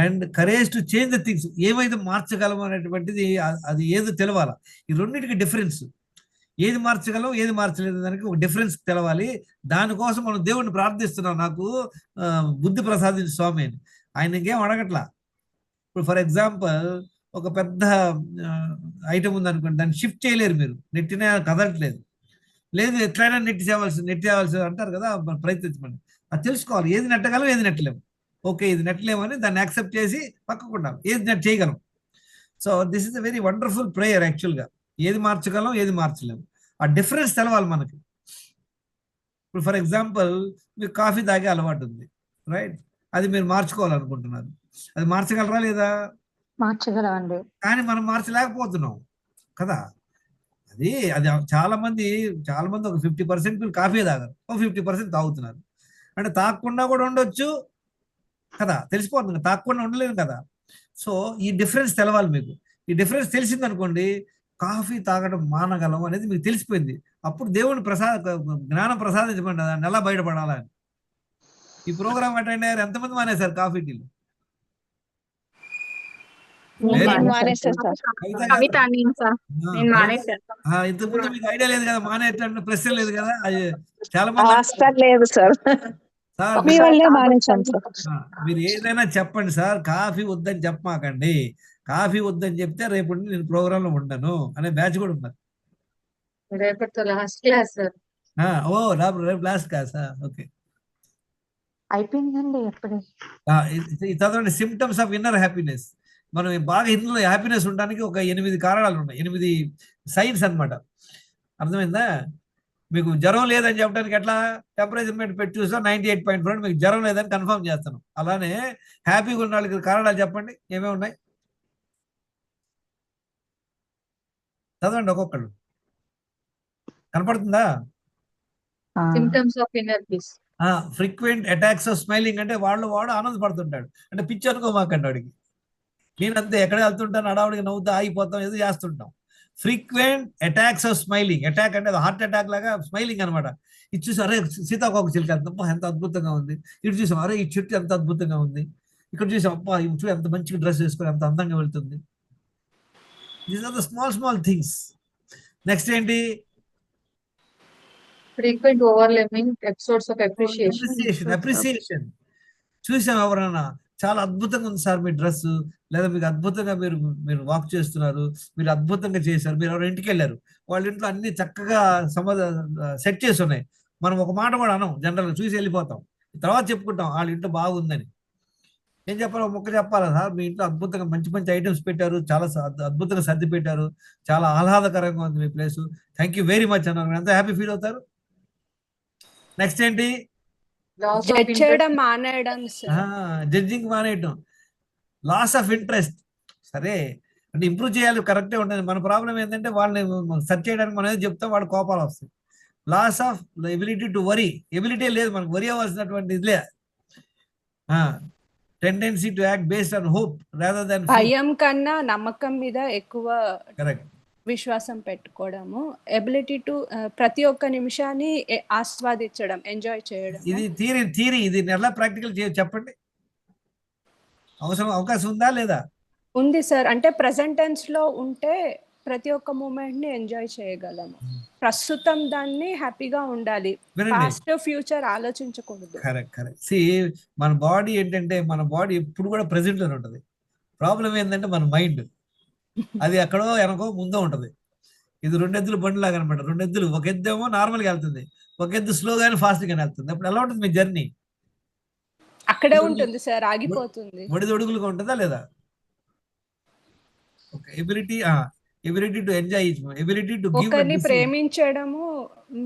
and courage to change the things. ఏమైతే మార్చగలము అనేటువంటిది అది ఏదో తెలవాలా. ఈ రెండింటికి డిఫరెన్స్, ఏది మార్చగలం, ఏది మార్చలేదు, దానికి ఒక డిఫరెన్స్ తెలవాలి. దానికోసం మనం దేవుడిని ప్రార్థిస్తున్నాం, నాకు బుద్ధి ప్రసాదించు స్వామి అని. ఆయన ఇంకేం అడగట్లా. ఇప్పుడు ఫర్ ఎగ్జాంపుల్ ఒక పెద్ద ఐటమ్ ఉందనుకోండి, దాన్ని షిఫ్ట్ చేయలేరు మీరు, నెట్టినే కదలట్లేదు. లేదు ఎట్లయినా నెట్టి తేవాల్సి అంటారు కదా, ప్రయత్నించమని. అది తెలుసుకోవాలి, ఏది నెట్టగలం, ఏది నెట్టలేము. ఓకే, ఇది నెట్టలేమని దాన్ని యాక్సెప్ట్ చేసి పక్కకుంటాం, ఏది నెట్ చేయగలం. So this is a very wonderful prayer యాక్చువల్గా. ఏది మార్చగలం, ఏది మార్చలేము, ఆ డిఫరెన్స్ తెలవాలి మనకి. ఇప్పుడు ఫర్ ఎగ్జాంపుల్ మీకు కాఫీ తాగే అలవాటు ఉంది, రైట్? అది మీరు మార్చుకోవాలనుకుంటున్నారు. అది మార్చగలరా లేదా? మార్చగలమండి. కానీ మనం మార్చలేకపోతున్నాం కదా. అది చాలా మంది ఒక 50% కాఫీ తాగరు, ఒక 50% తాగుతున్నారు. అంటే తాగకుండా కూడా ఉండొచ్చు కదా, తెలిసిపోతుంది. తాగకుండా ఉండలేదు కదా. సో ఈ డిఫరెన్స్ తెలవాలి మీకు. ఈ డిఫరెన్స్ తెలిసిందనుకోండి, కాఫీ తాగడం మానగలం అనేది మీకు తెలిసిపోయింది. అప్పుడు దేవుని జ్ఞానం ప్రసాదించమండి, దాన్ని ఎలా బయటపడాలని. ఈ ప్రోగ్రామ్ అటెండ్ అయ్యారు ఎంతమంది మానేశారు కాఫీ టీలు? మానేస్తారు సార్. కవిత నేను సార్, నేను మానేశాను. ఇంతకుముందు మీకు ఐడియా లేదు కదా, మానేటంటే ప్రశ్న లేదు కదా. అది చాలా మంది అస్సలు లేదు సార్. సార్ మీ వల్లే మానేశాను సార్. మీరు ఏదైనా చెప్పండి సార్, కాఫీ వద్దని చెప్పమాకండి. కాఫీ వద్దని చెప్తే రేపు నేను ప్రోగ్రామ్ లో ఉండను అనే బ్యాచ్ కూడా ఉన్నారు. రేపటితో లాస్ట్ క్లాస్ సార్. రేపు లాస్ట్ క్లాసా? ఓకే, అయిపోయిందండి ఎప్పుడే. ఇది చదవండి, సిమ్టమ్స్ ఆఫ్ ఇన్నర్ హ్యాపీనెస్. మనం బాగా ఇందులో హ్యాపీనెస్ ఉండడానికి ఒక 8 కారణాలు ఉన్నాయి, 8 సైన్స్ అన్నమాట. అర్థమైందా? మీకు జ్వరం లేదని చెప్పడానికి ఎట్లా టెంపరేచర్ మీద పెట్టి చూస్తాం 98.4, మీకు జ్వరం లేదని కన్ఫర్మ్ చేస్తాను. అలానే హ్యాపీగా ఉన్న వాళ్ళకి కారణాలు చెప్పండి, ఏమేమి ఉన్నాయి చదవండి ఒక్కొక్కళ్ళు. కనపడుతుందా? Symptoms of inner peace. Frequent attacks of smiling అంటే వాడు ఆనందపడుతుంటాడు. అంటే పిచ్చి అనుకోమాకండి వాడికి. నేనంతే ఎక్కడ వెళ్తుంటాను అడావుడికి నవ్వుతా ఆగిపోతాం, ఏదో చేస్తుంటాం. Frequent attacks of smiling. Attack అంటే హార్ట్ అటాక్ లాగా స్మైలింగ్ అనమాట. ఇది చూసి అరే సీతాకోక చిలుక ఎంత అద్భుతంగా ఉంది. ఇటు చూసాం అరే ఈ చెట్టు ఎంత అద్భుతంగా ఉంది. ఇక్కడ చూసాం అబ్బా ఈ చూడు ఎంత మంచిగా డ్రెస్ వేసుకొని ఎంత అందంగా వెళ్తుంది. These are the small things. Next ఏంటి? Frequent overwhelming episodes of appreciation. చూసాం ఎవరన్నా చాలా అద్భుతంగా ఉంది సార్ మీ డ్రెస్, లేదా మీకు అద్భుతంగా మీరు వాక్ చేస్తున్నారు, మీరు అద్భుతంగా చేశారు. మీరు ఎవరు ఇంటికి వెళ్ళారు, వాళ్ళ ఇంట్లో అన్ని చక్కగా సెట్ చేసి ఉన్నాయి. మనం ఒక మాట కూడా అనం, జనరల్గా చూసి వెళ్ళిపోతాం. తర్వాత చెప్పుకుంటాం వాళ్ళ ఇంట్లో బాగుందని. ఏం చెప్పాలి? ఒక ముక్క చెప్పాలా సార్, మీ ఇంట్లో అద్భుతంగా మంచి ఐటమ్స్ పెట్టారు, చాలా అద్భుతంగా సర్ది పెట్టారు, చాలా ఆహ్లాదకరంగా ఉంది మీ place, thank you very much అన్నారు. ఎంత హ్యాపీ ఫీల్ అవుతారు. నెక్స్ట్ ఏంటి? చేయడం మానేయడం, జడ్జింగ్ మానేయటం. Loss of interest. సరే అంటే ఇంప్రూవ్ చేయాలి, కరెక్టే ఉంటుంది. మన ప్రాబ్లం ఏంటంటే వాళ్ళని సెర్చ్ చేయడానికి మనం ఏదో చెప్తాం, వాడు కోపాలు వస్తాయి. Loss of ability to worry. Ability లేదు మనకు, వరీ అవ్వాల్సినటువంటి ఇదిలే. Tendency to act based on hope rather than భయం కన్నా నమ్మకం మీద ఎక్కువ కరెక్ట్ విశ్వాసం పెట్టుకోవడము. ఎబిలిటీ టు ప్రతి ఒక్క నిమిషాన్ని ఆస్వాదించడం, ఎంజాయ్ చేయడం. ఇది థియరీ. ఇది ఎలా ప్రాక్టికల్ చెప్పండి. అవకాశం ఉందా లేదా? ఉంది సార్. అంటే ప్రెసెంట్ టెన్స్ లో ఉంటే ప్రతి ఒక్క మూమెంట్ ని ఎంజాయ్ చేయగలము. ప్రస్తుతం దాన్ని హ్యాపీగా ఉండాలి, పాస్ట్ ఫ్యూచర్ ఆలోచించకూడదు. కరెక్ట్. మన బాడీ ఏంటంటే, మన బాడీ ఎప్పుడు కూడా ప్రెసెంట్ లోనే ఉంటది. ప్రాబ్లం ఏంటంటే మన మైండ్, అది ఎక్కడో వెనకో ముందో ఉంటది. ఇది 2 ఎద్దుల బండి లాగా అనమాట. 2 ఎద్దులు, ఒక ఎద్దు ఏమో నార్మల్ గా వెళ్తుంది, ఒక ఎద్దు స్లోగానే ఫాస్ట్ గానే వెళ్తుంది. అప్పుడు ఎలా ఉంటుంది మీ జర్నీ? అక్కడే ఉంటుంది సార్, ఆగిపోతుంది. ఒడిదొడుగులుగా ఉంటుందా లేదా? Ability to enjoy, ability to give, ఒకరిని ప్రేమించడము,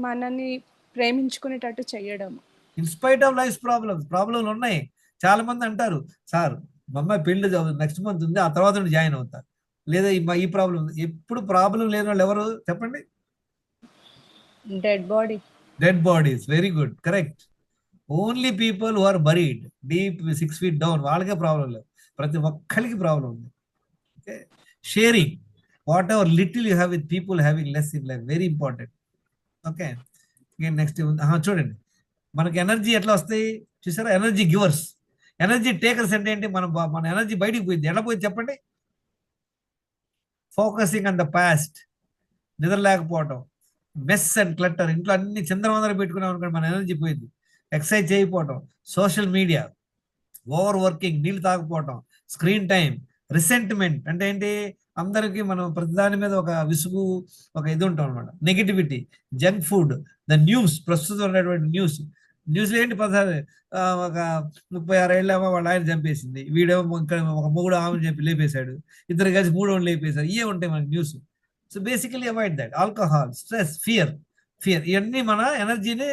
మనని ప్రేమించుకునేటట్టు చేయడం. ఇన్స్పైట్ ఆఫ్ లైఫ్ ప్రాబ్లమ్స్ ఉన్నాయి. చాలా మంది అంటారు సార్ మా అమ్మాయి పెళ్లి నెక్స్ట్ మంత్ ఉంది, ఆ తర్వాత జాయిన్ అవుతా, లేదా ఈ ప్రాబ్లం. ఎప్పుడు ప్రాబ్లం లేని వాళ్ళు ఎవరు చెప్పండి? Dead bodies. Very good, correct. Only people who are buried deep 6 feet down, వాళ్ళకే ప్రాబ్లం లేదు. ప్రతి ఒక్కరికి ప్రాబ్లం ఉంది. Okay, sharing whatever little you have with people having less in life, very important. Okay, next చూడండి, మనకి energy ఎట్లా వస్తాయి చూసారా? Energy givers. ఎనర్జీ టేకర్స్ అంటే ఏంటి? మన ఎనర్జీ బయటికి పోయింది. ఎట్లా పోయింది చెప్పండి? ఫోకసింగ్ ఆన్ ద పాస్ట్, నిద్ర లేకపోవటం, మెస్ అండ్ క్లట్టర్, ఇంట్లో అన్ని చిందరవందర పెట్టుకున్నాం అనుకోండి, మన ఎనర్జీ పోయింది. ఎక్సర్సైజ్ చేయకపోవటం, సోషల్ మీడియా, ఓవర్ వర్కింగ్, నీళ్ళు తాగకపోవటం, స్క్రీన్ టైం, రిసెంట్మెంట్ అంటే ఏంటి? అందరికీ మనం ప్రతిదాని మీద ఒక విసుగు, ఒక ఇది ఉంటాం అనమాట. Negativity, junk food, the news, ప్రస్తుతం ఉన్నటువంటి న్యూస్లో ఏంటి? ఒక 36 ఏళ్ళేమో వాళ్ళ ఆయన చంపేసింది, వీడేమో ఇంకా ఒక మొగుడు ఆమెను చెప్పి లేపేశాడు, ఇద్దరు కలిసి 3 లేపేశారు, ఇవే ఉంటాయి మనకి news. So basically avoid that. Alcohol, stress, fear ఇవన్నీ మన ఎనర్జీని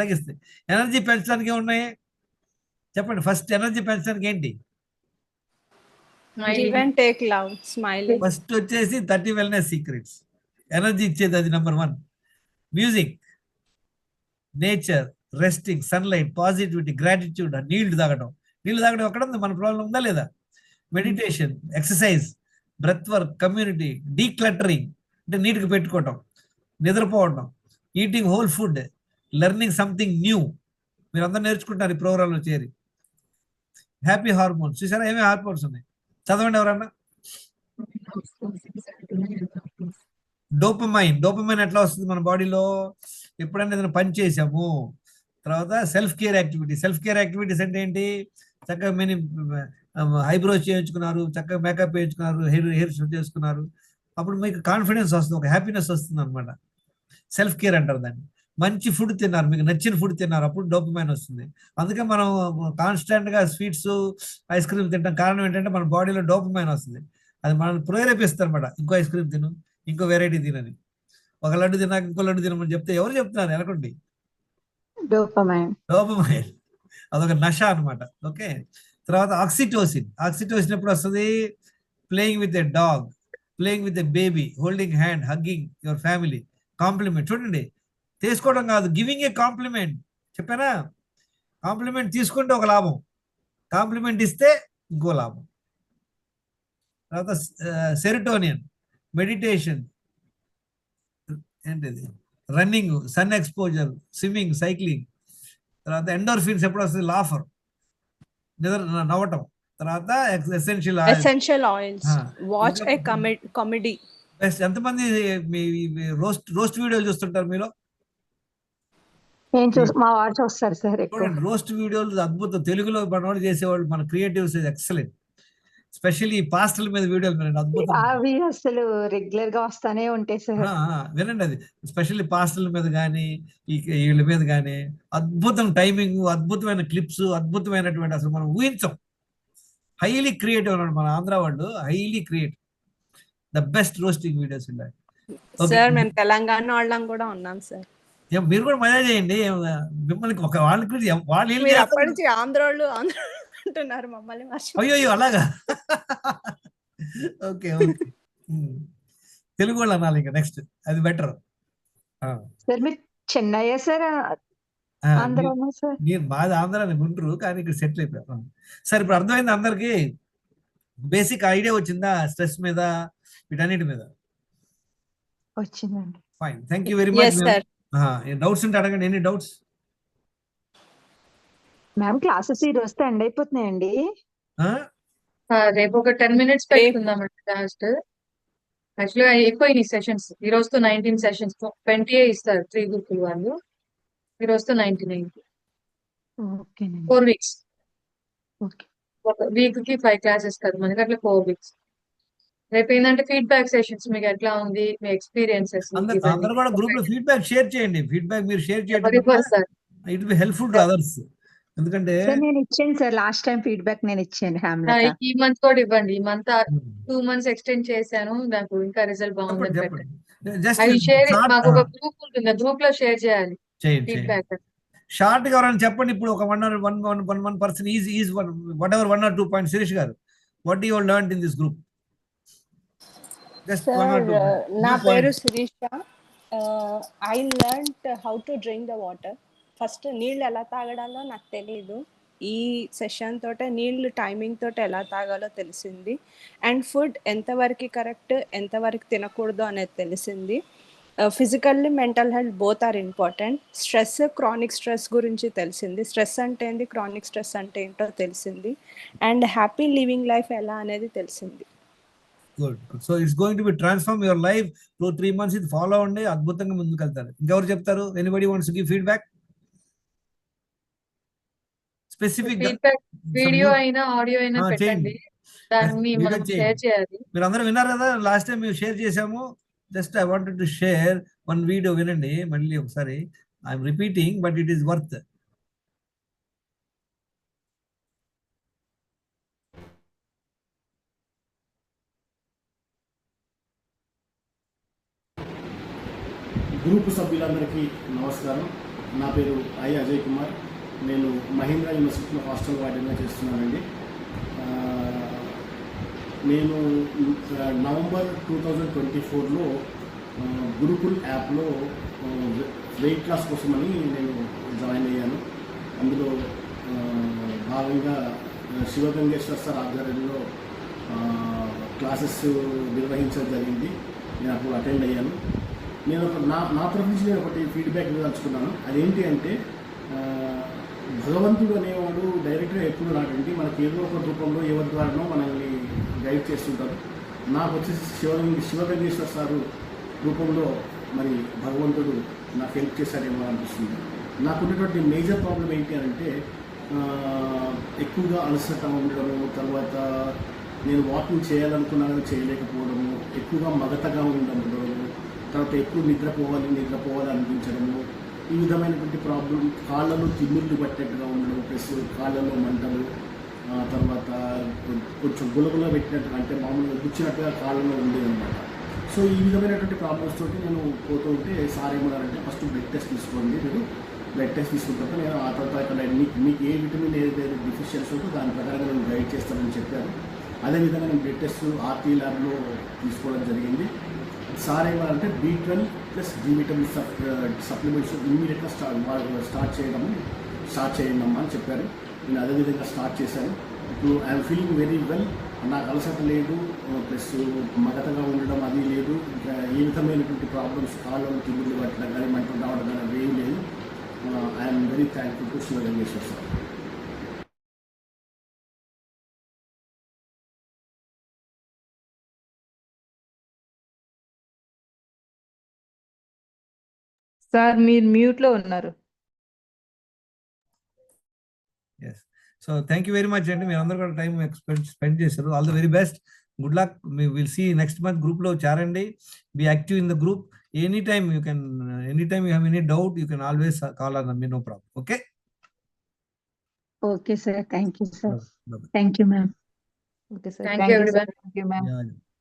తగ్గిస్తాయి. ఎనర్జీ పెంచడానికి ఏమున్నాయి చెప్పండి? ఫస్ట్ ఎనర్జీ పెంచడానికి ఏంటి? ఫస్ట్ వచ్చేసి 30 వెల్నెస్ సీక్రెట్స్. ఎనర్జీ ఇచ్చేది అది number 1. Music, nature, resting, sunlight, positivity, gratitude, నీళ్లు తాగడం ఎక్కడ ఉంది? మన ప్రాబ్లం ఉందా లేదా? Meditation, exercise, breath work, community, decluttering అంటే నీటికి పెట్టుకోవటం, నిద్రపోవడం, eating whole food, learning something new, మీరు అందరూ నేర్చుకుంటారు ఈ ప్రోగ్రాంలో చేరి. హ్యాపీ హార్మోన్స్ చూసారా, ఏమేమి హార్మోన్స్ ఉన్నాయి చదవండి ఎవరన్నా. డోపమైన్ ఎట్లా వస్తుంది మన బాడీలో? ఎప్పుడైనా ఏదైనా పని చేసాము, తర్వాత సెల్ఫ్ కేర్ యాక్టివిటీస్ అంటే ఏంటి? చక్కగా మినీ ఐబ్రోస్ చేయించుకున్నారు, చక్కగా మేకప్ వేయించుకున్నారు, హెయిర్ షూట్ చేసుకున్నారు, అప్పుడు మీకు కాన్ఫిడెన్స్ వస్తుంది, ఒక హ్యాపీనెస్ వస్తుంది అనమాట. సెల్ఫ్ కేర్ అంటారు దాన్ని. మంచి ఫుడ్ తిన్నారు, మీకు నచ్చిన ఫుడ్ తిన్నారు, అప్పుడు డోపమైన్ వస్తుంది. అందుకే మనం కాన్స్టెంట్ గా స్వీట్స్, ఐస్ క్రీమ్ తింటాం. కారణం ఏంటంటే మన బాడీలో డోపమైన్ వస్తుంది. అది మనల్ని ప్రేరేపిస్తారు అనమాట, ఇంకో ఐస్ క్రీమ్ తిను, ఇంకో వెరైటీ తినని. ఒక లడ్డు తిన్నాక ఇంకో లడ్డు తినమని చెప్తే ఎవరు చెప్తున్నారు? ఎనకండి డోపమైన్, అదొక నష అనమాట. ఓకే, తర్వాత ఆక్సిటోసిన్ ఎప్పుడు వస్తుంది? Playing with a dog, playing with a baby, holding hand, hugging your family, compliment. చూడండి, తీసుకోవడం కాదు, గివింగ్ ఏ కాంప్లిమెంట్. చెప్పానా? కాంప్లిమెంట్ తీసుకుంటే ఒక లాభం, కాంప్లిమెంట్ ఇస్తే ఇంకో లాభం. తర్వాత సెరోటోనిన్, మెడిటేషన్, ఏంటిది, running, sun exposure, swimming, cycling. తర్వాత ఎండోర్ఫిన్స్ ఎప్పుడు వస్తుంది? లాఫర్, నవ్వటం. తర్వాత essential oils, watch a comedy. Best. ఎంతమంది మీ రోస్ట్ వీడియోలు చూస్తుంటారు మీలో? మా వాడు చూస్తారు సార్. రోస్ట్ వీడియోలు అద్భుతం. తెలుగులో మనవాడు చేసేవాళ్ళు, మన క్రియేటివ్స్ ఎక్సలెంట్. స్పెషల్లీ పాస్టల్ మీద వీడియోలు వినండి, అద్భుతం. అవి అసలు రెగ్యులర్ గా వస్తానే ఉంటాయి సార్. వినండి, అది స్పెషల్లీ పాస్టల్ మీద కానీ వీళ్ళ మీద కానీ అద్భుతం టైమింగ్, అద్భుతమైన క్లిప్స్, అద్భుతమైనటువంటి, అసలు మనం ఊహించాం. హైలీ క్రియేటివ్ అన్నాడు మన ఆంధ్ర వాళ్ళు, highly creative. The best roasting videos ఉన్నాయి సార్. మేము తెలంగాణ వాళ్ళం కూడా ఉన్నాం సార్. మీరు కూడా మజా చేయండి. మిమ్మల్ని ఒక వాళ్ళకి అప్పటి నుంచి ఆంధ్రోళ్ళు అంటున్నారు మమ్మల్ని. అయ్యో అలాగా? ఓకే ఓకే, తెలుగు వాళ్ళు అనాలి ఇంకా నెక్స్ట్, అది బెటర్. సార్ మీరు చెన్నయ్య సార్? మీరు మాది ఆంధ్ర, గుంటూరు, కానీ ఇక్కడ సెటిల్ అయిపోయాం. సరే, ఇప్పుడు అర్థమైంది అందరికి? బేసిక్ ఐడియా వచ్చిందా స్ట్రెస్ మీద, వీటన్నిటి మీద? వచ్చిందండి. Fine, thank you very much. Doubts ఉంటే అడగండి. Any doubts? మ్యామ్ క్లాసెస్ ఈ రోజు ఎండ్ అయిపోతున్నాయండి. రేపు ఒక 10 minutes పెట్టుకుందామండి లాస్ట్. యాక్చువల్గా అయిపోయినాయి సెషన్స్. ఈ రోజుతో 19 సెషన్స్. 20 ఇస్తారు 3 గ్రూపులు వాళ్ళు. ఈ రోజుతో 99. 4 weeks. ఒక వీక్ కి 5 classes కదా మనకి, అట్లా 4 weeks. రేపు ఏంటంటే ఫీడ్బ్యాక్ సెషన్స్. మీకు ఎట్లా ఉంది మీ ఎక్స్పీరియన్సెస్? అందరూ కూడా గ్రూప్ లో ఫీడ్బ్యాక్ షేర్ చేయండి. ఫీడ్బ్యాక్ మీరు షేర్ చేయడం it be helpful to others. ఎందుకంటే నేను ఇచ్చాను సార్ లాస్ట్ టైం ఫీడ్బ్యాక్, నేను ఇచ్చాను. ఈ మంత్ కూడా ఇవ్వండి. ఈ మంత్ 2 months ఎక్స్టెండ్ చేశాను, నాకు ఇంకా రిజల్ట్ బాగుందని పెట్టండి. అది షేర్, మాకు ఒక గ్రూప్ ఉంటుంది, గ్రూప్ లో షేర్ చేయాలి ఫీడ్బ్యాక్. షార్ట్ గా ఎవరైనా చెప్పండి. ఇప్పుడు ఒక one person is whatever 1 or 2 points. Shirish garu, what do you all learned in this group? నా పేరు Shirisha. I learned how to drink the water. First నీళ్ళు ఎలా తాగడాలో నాకు తెలియదు. ఈ సెషన్ తోటే నీళ్ళు టైమింగ్ తోటి ఎలా తాగాలో తెలిసింది. అండ్ ఫుడ్ ఎంతవరకు కరెక్ట్, ఎంతవరకు తినకూడదు అనేది తెలిసింది. Physically, mental health both are important. Stress, chronic stress గురించి తెలిసింది. స్ట్రెస్ అంటే ఏంటి, క్రానిక్ స్ట్రెస్ అంటే ఏంటో తెలిసింది. అండ్ హ్యాపీ లివింగ్ లైఫ్ ఎలా అనేది తెలిసింది. Good. So it's going to be transform your life. 2-3 months ఇది ఫాలో అవ్వండి, అద్భుతంగా ముందుకు వెళ్తారు. ఇంకెవరు చెప్తారు? Anybody wants to give feedback? Specific video అయినా ఆడియో అయినా పెట్టండి, దాన్ని మనం షేర్ చేయాలి. మీరు అందరూ విన్నారు కదా, లాస్ట్ టైం మేము షేర్ చేసాము. Just I wanted to share one video. వినండి మళ్ళీ ఒకసారి. I'm repeating but it is worth. Group సభ్యులందరికీ నమస్కారం. నా పేరు అజయ్ కుమార్. నేను మహీంద్రా యూనివర్సిటీలో హాస్టల్ వార్డెన్గా చేస్తున్నానండి. నేను నవంబర్ 2024లో గురుకుల్ యాప్లో వెయిట్ లాస్ కోసమని నేను జాయిన్ అయ్యాను. అందులో భాగంగా శివగంగేశ్వర్ సార్ ఆధ్వర్యంలో క్లాసెస్ నిర్వహించడం జరిగింది. నేను అప్పుడు అటెండ్ అయ్యాను. నేను నా తరఫు నుంచి నేను ఒకటి ఫీడ్బ్యాక్ ఇవ్వదలుచుకున్నాను. అదేంటి అంటే భగవంతుడు అనేవాడు డైరెక్ట్గా ఎప్పుడు రాడండి, మనకి ఏదో ఒక రూపంలో ఎవరి ద్వారానో మనల్ని గైడ్ చేస్తుంటారు. నాకు వచ్చేసి శివగంగేశ్వర సారు రూపంలో మరి భగవంతుడు నాకు హెల్ప్ చేశాడేమో అనిపిస్తుంది. నాకు ఉన్నటువంటి మేజర్ ప్రాబ్లం ఏంటి అంటే ఎక్కువగా అలసట ఉండడము, తర్వాత నేను వాకింగ్ చేయాలనుకున్నా కానీ చేయలేకపోవడము, ఎక్కువగా మగతగా ఉండడము, తర్వాత ఎక్కువ నిద్రపోవాలి అనిపించడము, ఈ విధమైనటువంటి ప్రాబ్లం, కాళ్ళలో తిమ్మిళ్ళు పట్టేట్టుగా ఉండడం, ప్లస్ కాళ్ళలో మంటలు, తర్వాత కొంచెం గులగుల పెట్టినట్టుగా అంటే మామూలుగా గుచ్చినట్టుగా కాళ్ళలో ఉండేదన్నమాట. సో ఈ విధమైనటువంటి ప్రాబ్లమ్స్ తోటి నేను పోతూ ఉంటే సార్ ఏమన్నారంటే ఫస్ట్ బ్లడ్ టెస్ట్ తీసుకోండి, మీరు బ్లడ్ టెస్ట్ తీసుకుంటే నేను ఆ తర్వాత ఇక్కడ మీకు ఏ విటమిన్ ఏదైతే డిఫిషియన్సీ ఉందో దాని ప్రకారంగా నేను గైడ్ చేస్తానని చెప్పారు. అదేవిధంగా నేను బ్లడ్ టెస్ట్ ఆర్టీ ల్యాబ్లో తీసుకోవడం జరిగింది. సార్ ఏమన్నారంటే B12 plus D vitamin supplements ఇమ్మీడియట్గా స్టార్ట్ చేయండి అమ్మా అని చెప్పారు. నేను అదేవిధంగా స్టార్ట్ చేశాను. ఇప్పుడు ఐఎమ్ ఫీలింగ్ వెరీ వెల్. నాకు అలసట లేదు, ప్లస్ మగతగా ఉండడం అది లేదు, ఇంకా ఏ విధమైనటువంటి ప్రాబ్లమ్స్ కాళ్ళలో తిమ్మిళ్ళు పట్టడం కానీ మంటలు రావడం కానీ అవి ఏం లేదు. I'm very thankful to Shivagangeshwara sir. Sir మీరు మ్యూట్ లో ఉన్నారు. Yes, so thank you very much అండి, మీరు అందరూ కూడా టైం స్పెండ్ చేశారు. All the very best, good luck. Will see next month. Group లో చేరండి, be active in the group. anytime you have any doubt, you can always call on me, no problem. Okay Okay sir, thank you sir. Bye-bye. Thank you ma'am. Okay sir. Thank you everyone. Thank you ma'am. Yeah.